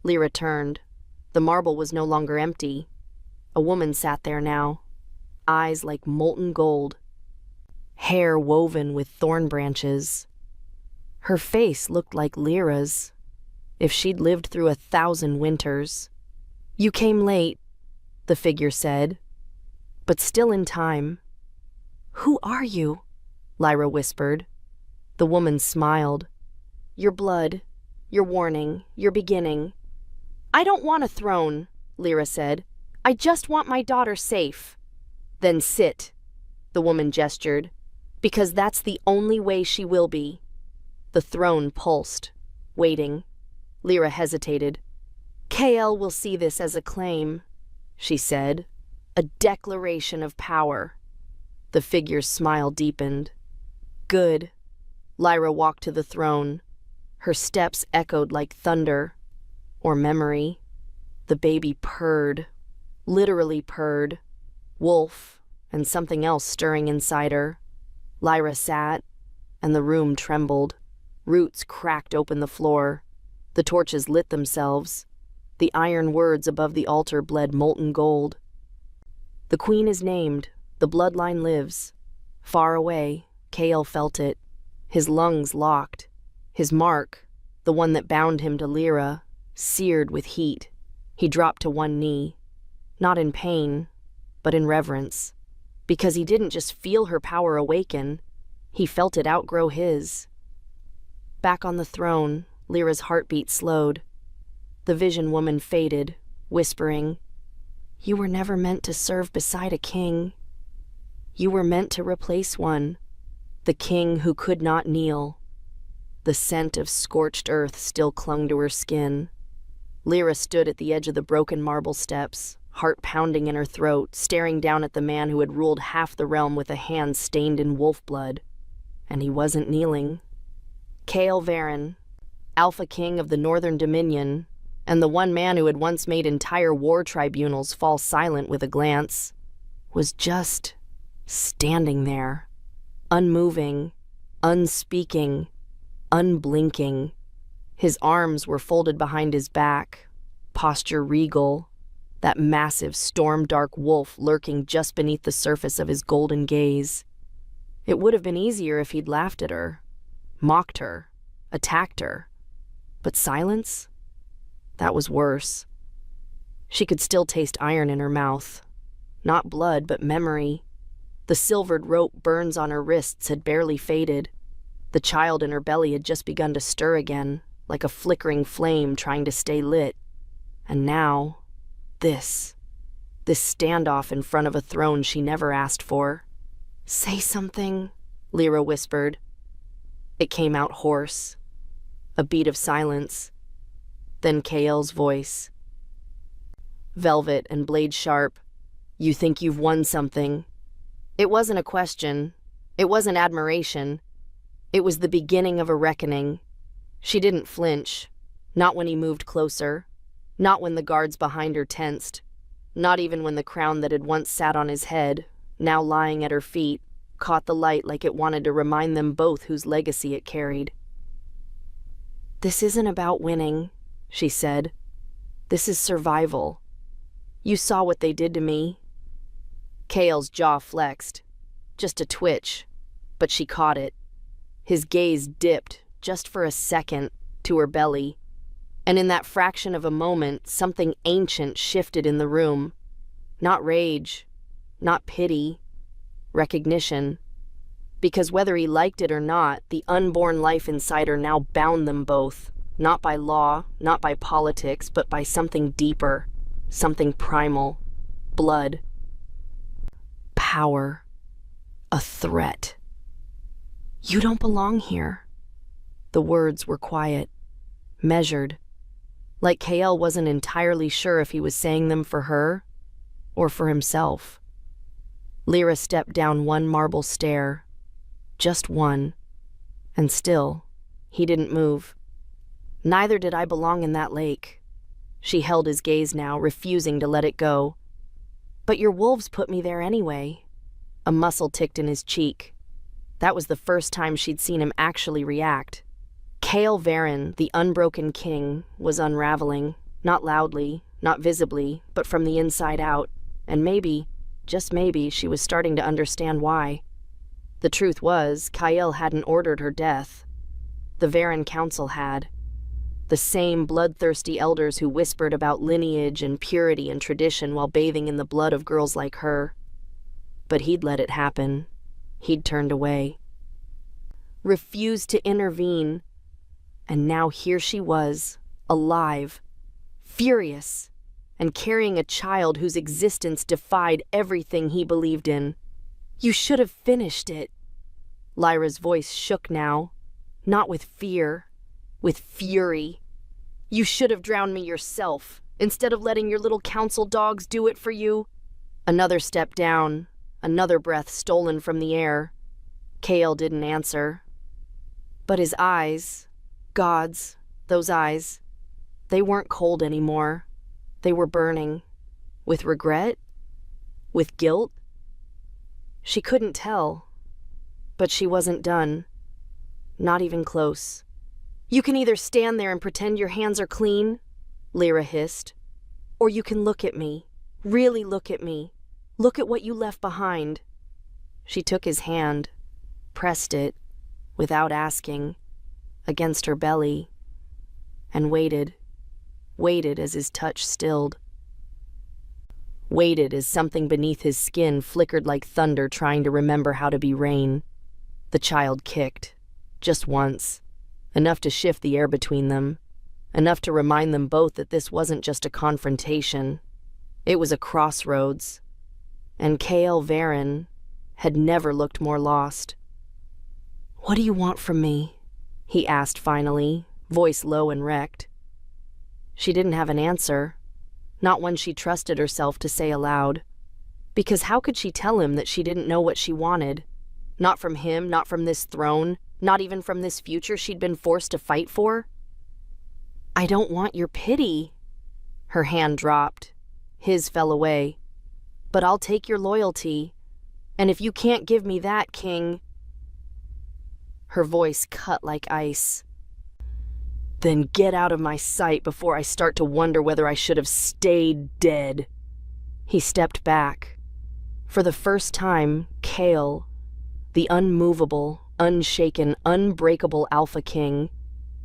Lyra turned. The marble was no longer empty. A woman sat there now, eyes like molten gold, hair woven with thorn branches. Her face looked like Lyra's, if she'd lived through 1,000 winters. "You came late," the figure said, "but still in time." "Who are you?" Lyra whispered. The woman smiled. "Your blood, your warning, your beginning." "I don't want a throne," Lyra said. "I just want my daughter safe." "Then sit," the woman gestured, "because that's the only way she will be." The throne pulsed, waiting. Lyra hesitated. "KL will see this as a claim," she said. "A declaration of power." The figure's smile deepened. "Good." Lyra walked to the throne. Her steps echoed like thunder, or memory. The baby purred, literally purred. Wolf and something else stirring inside her. Lyra sat, and the room trembled. Roots cracked open the floor. The torches lit themselves. The iron words above the altar bled molten gold. "The queen is named. The bloodline lives." Far away, Kale felt it. His lungs locked. His mark, the one that bound him to Lyra, seared with heat. He dropped to one knee. Not in pain, but in reverence. Because he didn't just feel her power awaken, he felt it outgrow his. Back on the throne, Lyra's heartbeat slowed. The vision woman faded, whispering, "You were never meant to serve beside a king. You were meant to replace one, the king who could not kneel." The scent of scorched earth still clung to her skin. Lyra stood at the edge of the broken marble steps, heart pounding in her throat, staring down at the man who had ruled half the realm with a hand stained in wolf blood. And he wasn't kneeling. Kael Varen, Alpha King of the Northern Dominion, and the one man who had once made entire war tribunals fall silent with a glance, was just standing there, unmoving, unspeaking, unblinking. His arms were folded behind his back, posture regal, that massive storm-dark wolf lurking just beneath the surface of his golden gaze. It would have been easier if he'd laughed at her, mocked her, attacked her. But silence? That was worse. She could still taste iron in her mouth. Not blood, but memory. The silvered rope burns on her wrists had barely faded. The child in her belly had just begun to stir again, like a flickering flame trying to stay lit. And now, this standoff in front of a throne she never asked for. "Say something," Lyra whispered. It came out hoarse. A beat of silence. Then Kael's voice. Velvet and blade sharp. "You think you've won something." It wasn't a question. It wasn't admiration. It was the beginning of a reckoning. She didn't flinch. Not when he moved closer. Not when the guards behind her tensed. Not even when the crown that had once sat on his head, now lying at her feet, caught the light like it wanted to remind them both whose legacy it carried. "This isn't about winning," she said. "This is survival. You saw what they did to me." Kael's jaw flexed. Just a twitch, but she caught it. His gaze dipped, just for a second, to her belly. And in that fraction of a moment, something ancient shifted in the room. Not rage, not pity, recognition. Because whether he liked it or not, the unborn life inside her now bound them both, not by law, not by politics, but by something deeper, something primal, blood. Power. A threat. "You don't belong here." The words were quiet, measured, like Kael wasn't entirely sure if he was saying them for her or for himself. Lyra stepped down one marble stair, just one, and still, he didn't move. "Neither did I belong in that lake." She held his gaze now, refusing to let it go. "But your wolves put me there anyway." A muscle ticked in his cheek. That was the first time she'd seen him actually react. Kael Varen, the unbroken king, was unraveling, not loudly, not visibly, but from the inside out, and maybe, just maybe, she was starting to understand why. The truth was, Kael hadn't ordered her death. The Varen Council had. The same bloodthirsty elders who whispered about lineage and purity and tradition while bathing in the blood of girls like her. But he'd let it happen. He'd turned away. Refused to intervene. And now here she was, alive, furious, and carrying a child whose existence defied everything he believed in. "You should have finished it." Lyra's voice shook now, not with fear, with fury. "You should have drowned me yourself, instead of letting your little council dogs do it for you." Another step down, another breath stolen from the air. Kael didn't answer. But his eyes, God's, those eyes, they weren't cold anymore. They were burning. With regret? With guilt? She couldn't tell. But she wasn't done. Not even close. "You can either stand there and pretend your hands are clean," Lyra hissed, "or you can look at me, really look at me. Look at what you left behind." She took his hand, pressed it, without asking, against her belly, and waited as his touch stilled. Waited as something beneath his skin flickered like thunder trying to remember how to be rain. The child kicked, just once, enough to shift the air between them, enough to remind them both that this wasn't just a confrontation. It was a crossroads, and Kael Varen had never looked more lost. "What do you want from me?" he asked finally, voice low and wrecked. She didn't have an answer, not one she trusted herself to say aloud. Because how could she tell him that she didn't know what she wanted? Not from him, not from this throne, not even from this future she'd been forced to fight for? "I don't want your pity." Her hand dropped. His fell away. "But I'll take your loyalty. And if you can't give me that, King..." Her voice cut like ice. "Then get out of my sight before I start to wonder whether I should have stayed dead." He stepped back. For the first time, Kael, the unmovable, unshaken, unbreakable Alpha King,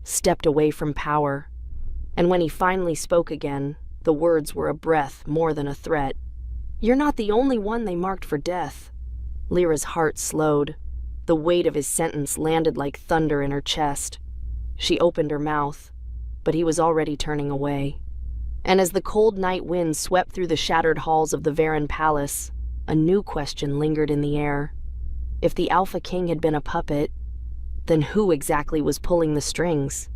stepped away from power. And when he finally spoke again, the words were a breath more than a threat. "You're not the only one they marked for death." Lyra's heart slowed. The weight of his sentence landed like thunder in her chest. She opened her mouth, but he was already turning away. And as the cold night wind swept through the shattered halls of the Varen Palace, a new question lingered in the air. If the Alpha King had been a puppet, then who exactly was pulling the strings?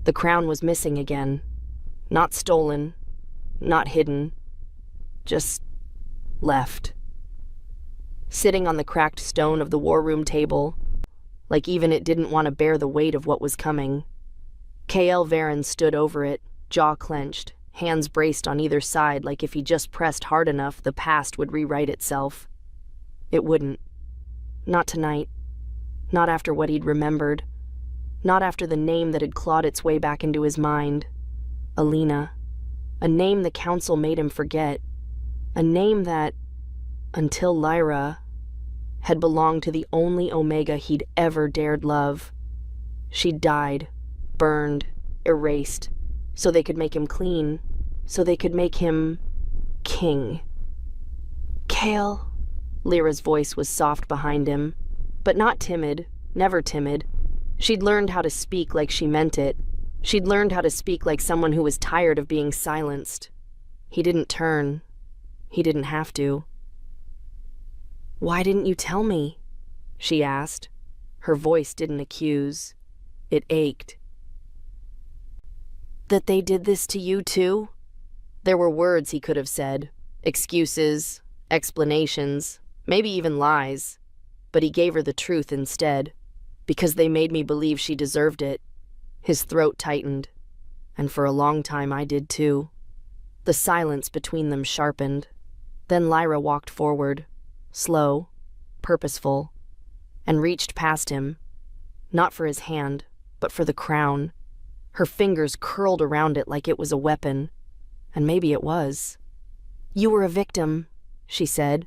The crown was missing again. Not stolen, not hidden, just left. Sitting on the cracked stone of the war room table, like even it didn't want to bear the weight of what was coming. Kael Varen stood over it, jaw clenched, hands braced on either side like if he just pressed hard enough, the past would rewrite itself. It wouldn't. Not tonight. Not after what he'd remembered. Not after the name that had clawed its way back into his mind. Alina. A name the council made him forget. A name that, until Lyra, had belonged to the only Omega he'd ever dared love. She'd died, burned, erased, so they could make him clean, so they could make him king. "Kael," Lyra's voice was soft behind him, but not timid, never timid. She'd learned how to speak like she meant it. She'd learned how to speak like someone who was tired of being silenced. He didn't turn. He didn't have to. Why didn't you tell me? She asked. Her voice didn't accuse. It ached. That they did this to you too? There were words he could have said, excuses, explanations, maybe even lies, but he gave her the truth instead, because they made me believe she deserved it. His throat tightened, and for a long time I did too. The silence between them sharpened. Then Lyra walked forward, slow, purposeful, and reached past him, not for his hand, but for the crown. Her fingers curled around it like it was a weapon, and maybe it was. You were a victim, she said,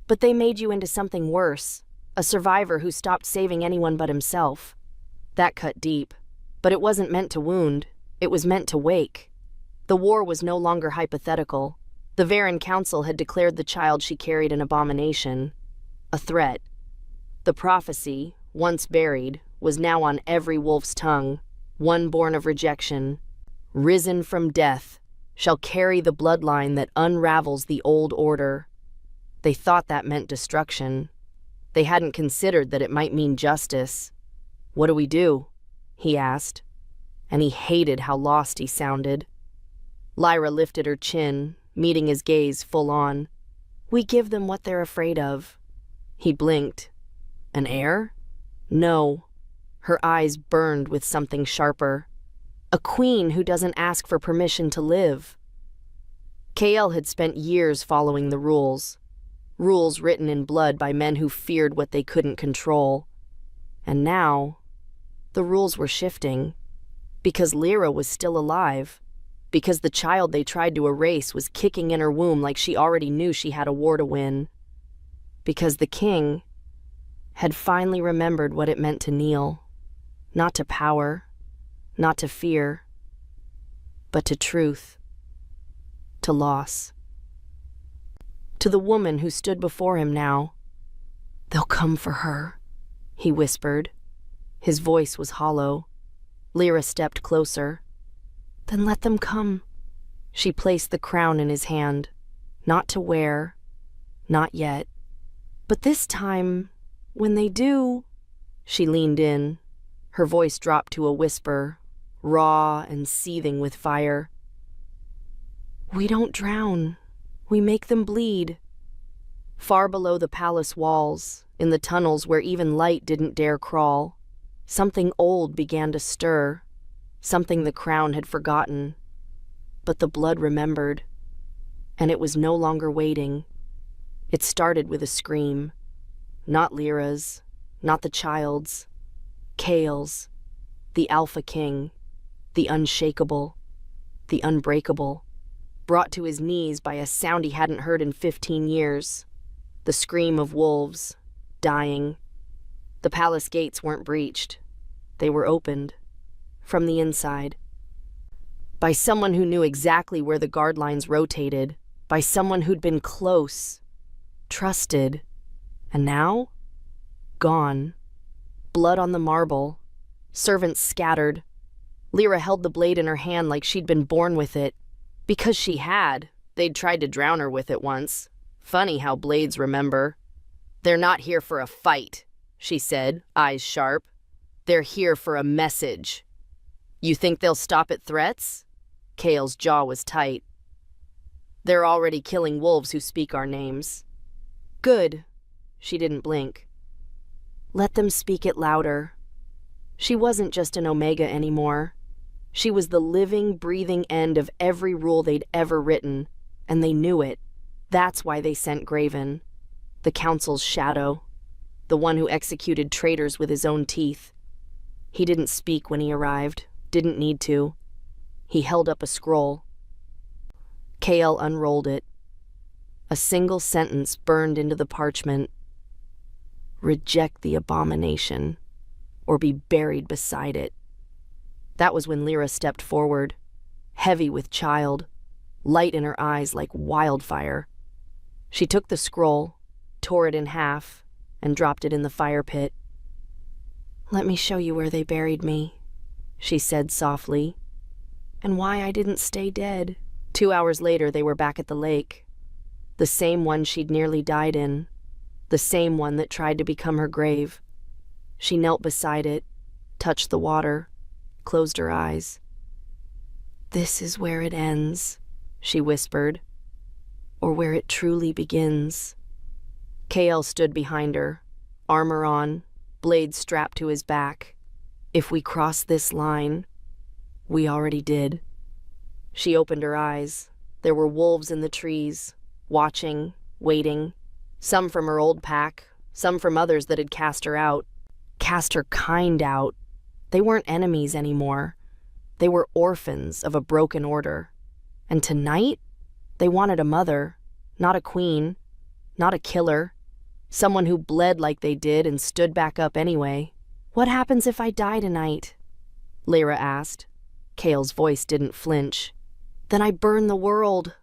but they made you into something worse, a survivor who stopped saving anyone but himself. That cut deep, but it wasn't meant to wound, it was meant to wake. The war was no longer hypothetical. The Varen Council had declared the child she carried an abomination, a threat. The prophecy, once buried, was now on every wolf's tongue, one born of rejection, risen from death, shall carry the bloodline that unravels the old order. They thought that meant destruction. They hadn't considered that it might mean justice. What do we do? He asked, and he hated how lost he sounded. Lyra lifted her chin, meeting his gaze full on. We give them what they're afraid of. He blinked. An heir? No. Her eyes burned with something sharper. A queen who doesn't ask for permission to live. Kael had spent years following the rules. Rules written in blood by men who feared what they couldn't control. And now, the rules were shifting. Because Lyra was still alive. Because the child they tried to erase was kicking in her womb like she already knew she had a war to win. Because the king had finally remembered what it meant to kneel. Not to power, not to fear, but to truth, to loss. To the woman who stood before him now. They'll come for her, he whispered. His voice was hollow. Lyra stepped closer. Then let them come. She placed the crown in his hand, not to wear, not yet. But this time, when they do, she leaned in. Her voice dropped to a whisper, raw and seething with fire. We don't drown. We make them bleed. Far below the palace walls, in the tunnels where even light didn't dare crawl, something old began to stir, something the crown had forgotten. But the blood remembered, and it was no longer waiting. It started with a scream. Not Lyra's, not the child's. Kael's, the Alpha King, the unshakable, the unbreakable, brought to his knees by a sound he hadn't heard in 15 years. The scream of wolves, dying. The palace gates weren't breached. They were opened, from the inside. By someone who knew exactly where the guard lines rotated, by someone who'd been close, trusted, and now? Gone. Blood on the marble. Servants scattered. Lyra held the blade in her hand like she'd been born with it. Because she had. They'd tried to drown her with it once. Funny how blades remember. They're not here for a fight, she said, eyes sharp. They're here for a message. You think they'll stop at threats? Kael's jaw was tight. They're already killing wolves who speak our names. Good. She didn't blink. Let them speak it louder. She wasn't just an Omega anymore. She was the living, breathing end of every rule they'd ever written, and they knew it. That's why they sent Graven, the Council's shadow, the one who executed traitors with his own teeth. He didn't speak when he arrived, didn't need to. He held up a scroll. Kael unrolled it. A single sentence burned into the parchment. Reject the abomination, or be buried beside it. That was when Lyra stepped forward, heavy with child, light in her eyes like wildfire. She took the scroll, tore it in half, and dropped it in the fire pit. Let me show you where they buried me, she said softly, and why I didn't stay dead. 2 hours later, they were back at the lake, the same one she'd nearly died in. the same one that tried to become her grave. She knelt beside it, touched the water, closed her eyes. "This is where it ends," she whispered, "or where it truly begins." KL stood behind her, armor on, blade strapped to his back. "If we cross this line, we already did." She opened her eyes. There were wolves in the trees, watching, waiting, some from her old pack, some from others that had cast her out. Cast her kind out. They weren't enemies anymore. They were orphans of a broken order. And tonight, they wanted a mother, not a queen, not a killer, someone who bled like they did and stood back up anyway. "What happens if I die tonight?" Lyra asked. Kale's voice didn't flinch. "Then I burn the world."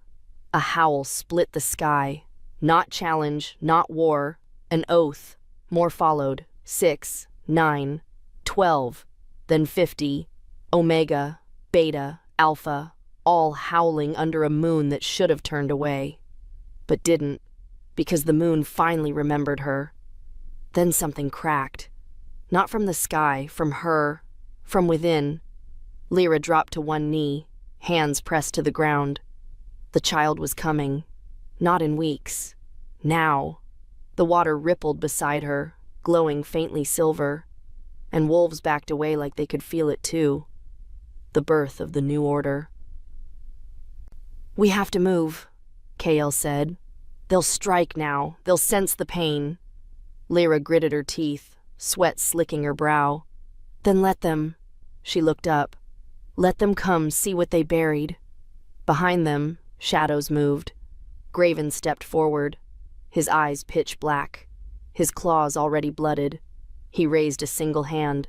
A howl split the sky. Not challenge, not war, an oath. More followed. 6, 9, 12, then 50. Omega, Beta, Alpha, all howling under a moon that should have turned away. But didn't, because the moon finally remembered her. Then something cracked. Not from the sky, from her, from within. Lyra dropped to one knee, hands pressed to the ground. The child was coming. Not in weeks. Now. The water rippled beside her, glowing faintly silver, and wolves backed away like they could feel it too. The birth of the new order. "We have to move," KL said. "They'll strike now. They'll sense the pain." Lyra gritted her teeth, sweat slicking her brow. "Then let them." She looked up. "Let them come see what they buried." Behind them, shadows moved. Graven stepped forward, his eyes pitch black, his claws already blooded. He raised a single hand,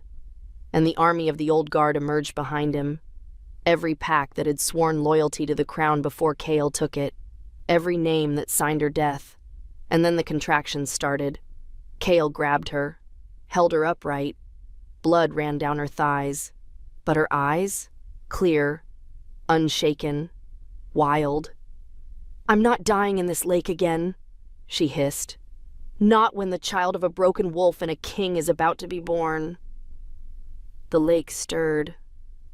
and the army of the old guard emerged behind him. Every pack that had sworn loyalty to the crown before Kale took it, every name that signed her death. And then the contractions started. Kale grabbed her, held her upright. Blood ran down her thighs, but her eyes, clear, unshaken, wild. "I'm not dying in this lake again," she hissed. "Not when the child of a broken wolf and a king is about to be born." The lake stirred,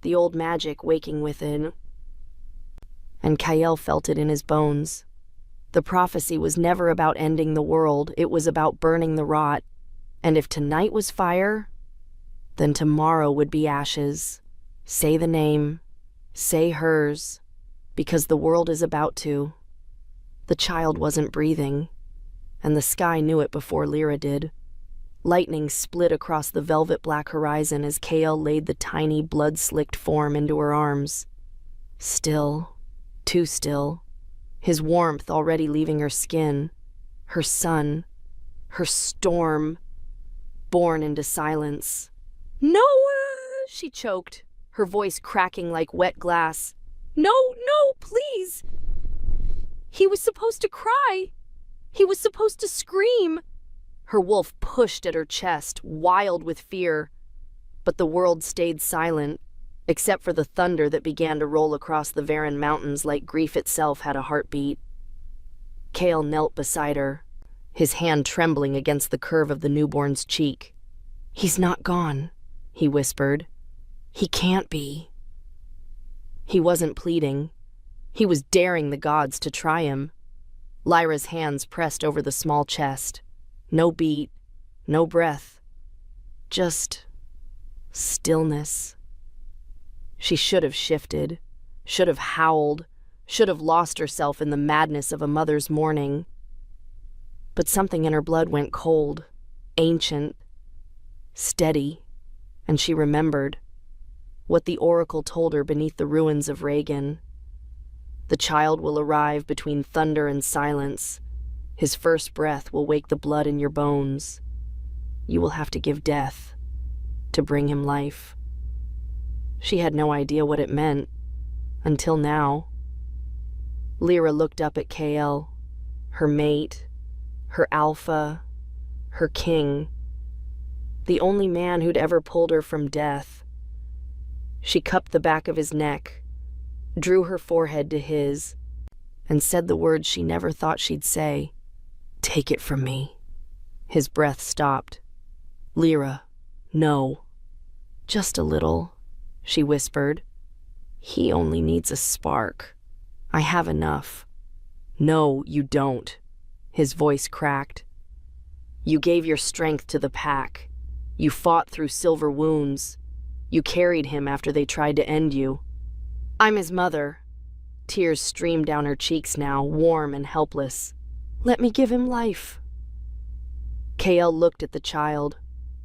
the old magic waking within, and Kael felt it in his bones. The prophecy was never about ending the world, it was about burning the rot. And if tonight was fire, then tomorrow would be ashes. Say the name, say hers, because the world is about to. The child wasn't breathing, and the sky knew it before Lyra did. Lightning split across the velvet black horizon as Kael laid the tiny, blood-slicked form into her arms. Still, too still, his warmth already leaving her skin, her sun, her storm, born into silence. "Noah!" she choked, her voice cracking like wet glass. "No, no, please! He was supposed to cry. He was supposed to scream." Her wolf pushed at her chest, wild with fear. But the world stayed silent, except for the thunder that began to roll across the Varan mountains like grief itself had a heartbeat. Kael knelt beside her, his hand trembling against the curve of the newborn's cheek. "He's not gone," he whispered. "He can't be." He wasn't pleading. He was daring the gods to try him. Lyra's hands pressed over the small chest. No beat, no breath. Just stillness. She should have shifted, should have howled, should have lost herself in the madness of a mother's mourning. But something in her blood went cold, ancient, steady, and she remembered what the oracle told her beneath the ruins of Reagan. The child will arrive between thunder and silence. His first breath will wake the blood in your bones. You will have to give death to bring him life. She had no idea what it meant, until now. Lyra looked up at Kael, her mate, her alpha, her king, the only man who'd ever pulled her from death. She cupped the back of his neck, drew her forehead to his, and said the words she never thought she'd say. "Take it from me. His breath stopped. "Lyra, no." "Just a little," she whispered. "He only needs a spark. I have enough." "No, you don't." His voice cracked. "You gave your strength to the pack. You fought through silver wounds. You carried him after they tried to end you." "I'm his mother." Tears streamed down her cheeks now, warm and helpless. "Let me give him life." Kael looked at the child,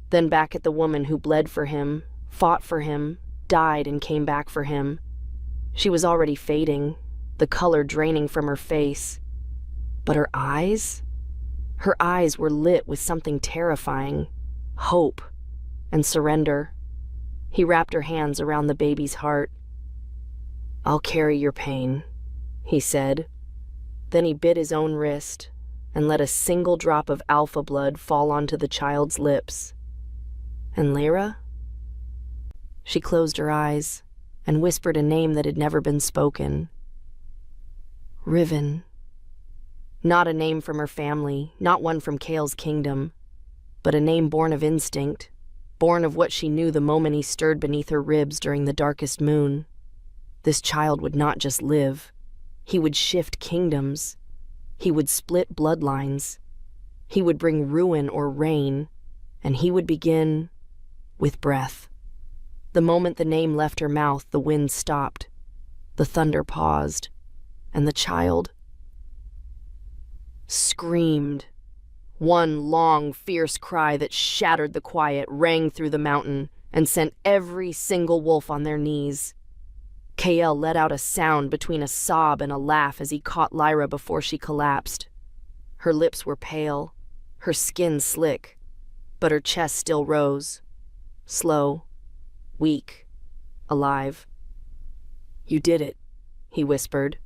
then back at the woman who bled for him, fought for him, died and came back for him. She was already fading, the color draining from her face. But her eyes? Her eyes were lit with something terrifying, hope and surrender. He wrapped her hands around the baby's heart. "I'll carry your pain," he said. Then he bit his own wrist and let a single drop of alpha blood fall onto the child's lips. "And Lyra?" She closed her eyes and whispered a name that had never been spoken. Riven. Not a name from her family, not one from Kael's kingdom, but a name born of instinct, born of what she knew the moment he stirred beneath her ribs during the darkest moon. This child would not just live. He would shift kingdoms. He would split bloodlines. He would bring ruin or rain, and he would begin with breath. The moment the name left her mouth, the wind stopped. The thunder paused, and the child screamed. One long, fierce cry that shattered the quiet rang through the mountain and sent every single wolf on their knees. Kael let out a sound between a sob and a laugh as he caught Lyra before she collapsed. Her lips were pale, her skin slick, but her chest still rose. Slow, weak, alive. "You did it," he whispered,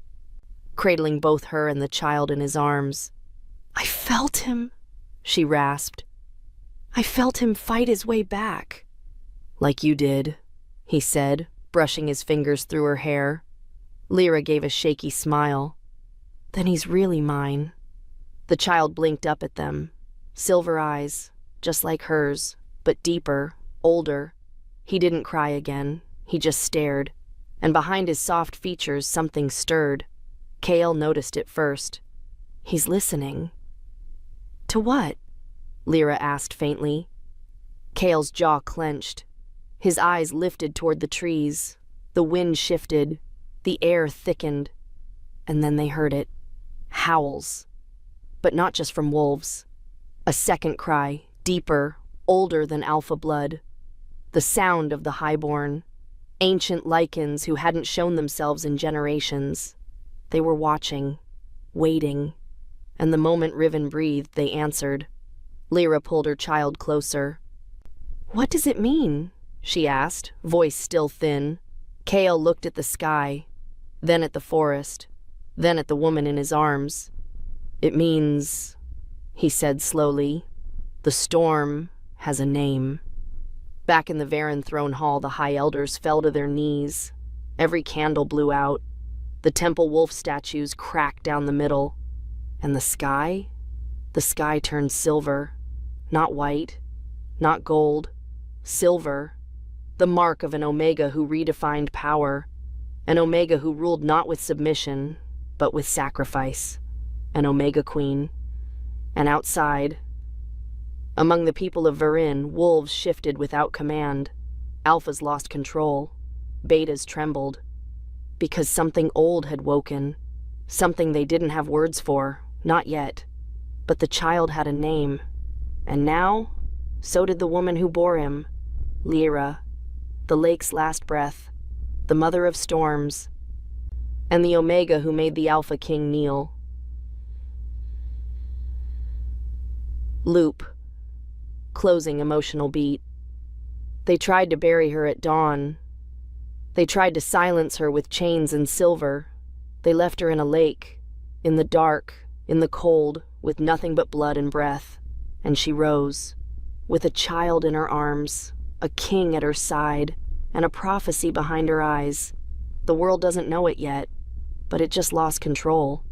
cradling both her and the child in his arms. "I felt him," she rasped. "I felt him fight his way back." "Like you did," he said, brushing his fingers through her hair. Lyra gave a shaky smile. "Then he's really mine." The child blinked up at them. Silver eyes, just like hers, but deeper, older. He didn't cry again. He just stared. And behind his soft features, something stirred. Kael noticed it first. "He's listening." "To what?" Lyra asked faintly. Kael's jaw clenched. His eyes lifted toward the trees. The wind shifted. The air thickened. And then they heard it. Howls. But not just from wolves. A second cry, deeper, older than alpha blood. The sound of the highborn. Ancient lichens who hadn't shown themselves in generations. They were watching, waiting. And the moment Riven breathed, they answered. Lyra pulled her child closer. "What does it mean?" she asked, voice still thin. Kael looked at the sky, then at the forest, then at the woman in his arms. "It means," he said slowly, "the storm has a name." Back in the Varen throne hall, the high elders fell to their knees. Every candle blew out. The temple wolf statues cracked down the middle. And the sky turned silver. Not white, not gold, silver. The mark of an Omega who redefined power. An Omega who ruled not with submission, but with sacrifice. An Omega queen. And outside, among the people of Varen, wolves shifted without command. Alphas lost control. Betas trembled. Because something old had woken. Something they didn't have words for, not yet. But the child had a name. And now, so did the woman who bore him. Lyra, the lake's last breath, the mother of storms, and the Omega who made the Alpha King kneel. Loop. Closing emotional beat. They tried to bury her at dawn. They tried to silence her with chains and silver. They left her in a lake, in the dark, in the cold, with nothing but blood and breath. And she rose, with a child in her arms, a king at her side, and a prophecy behind her eyes. The world doesn't know it yet, but it just lost control.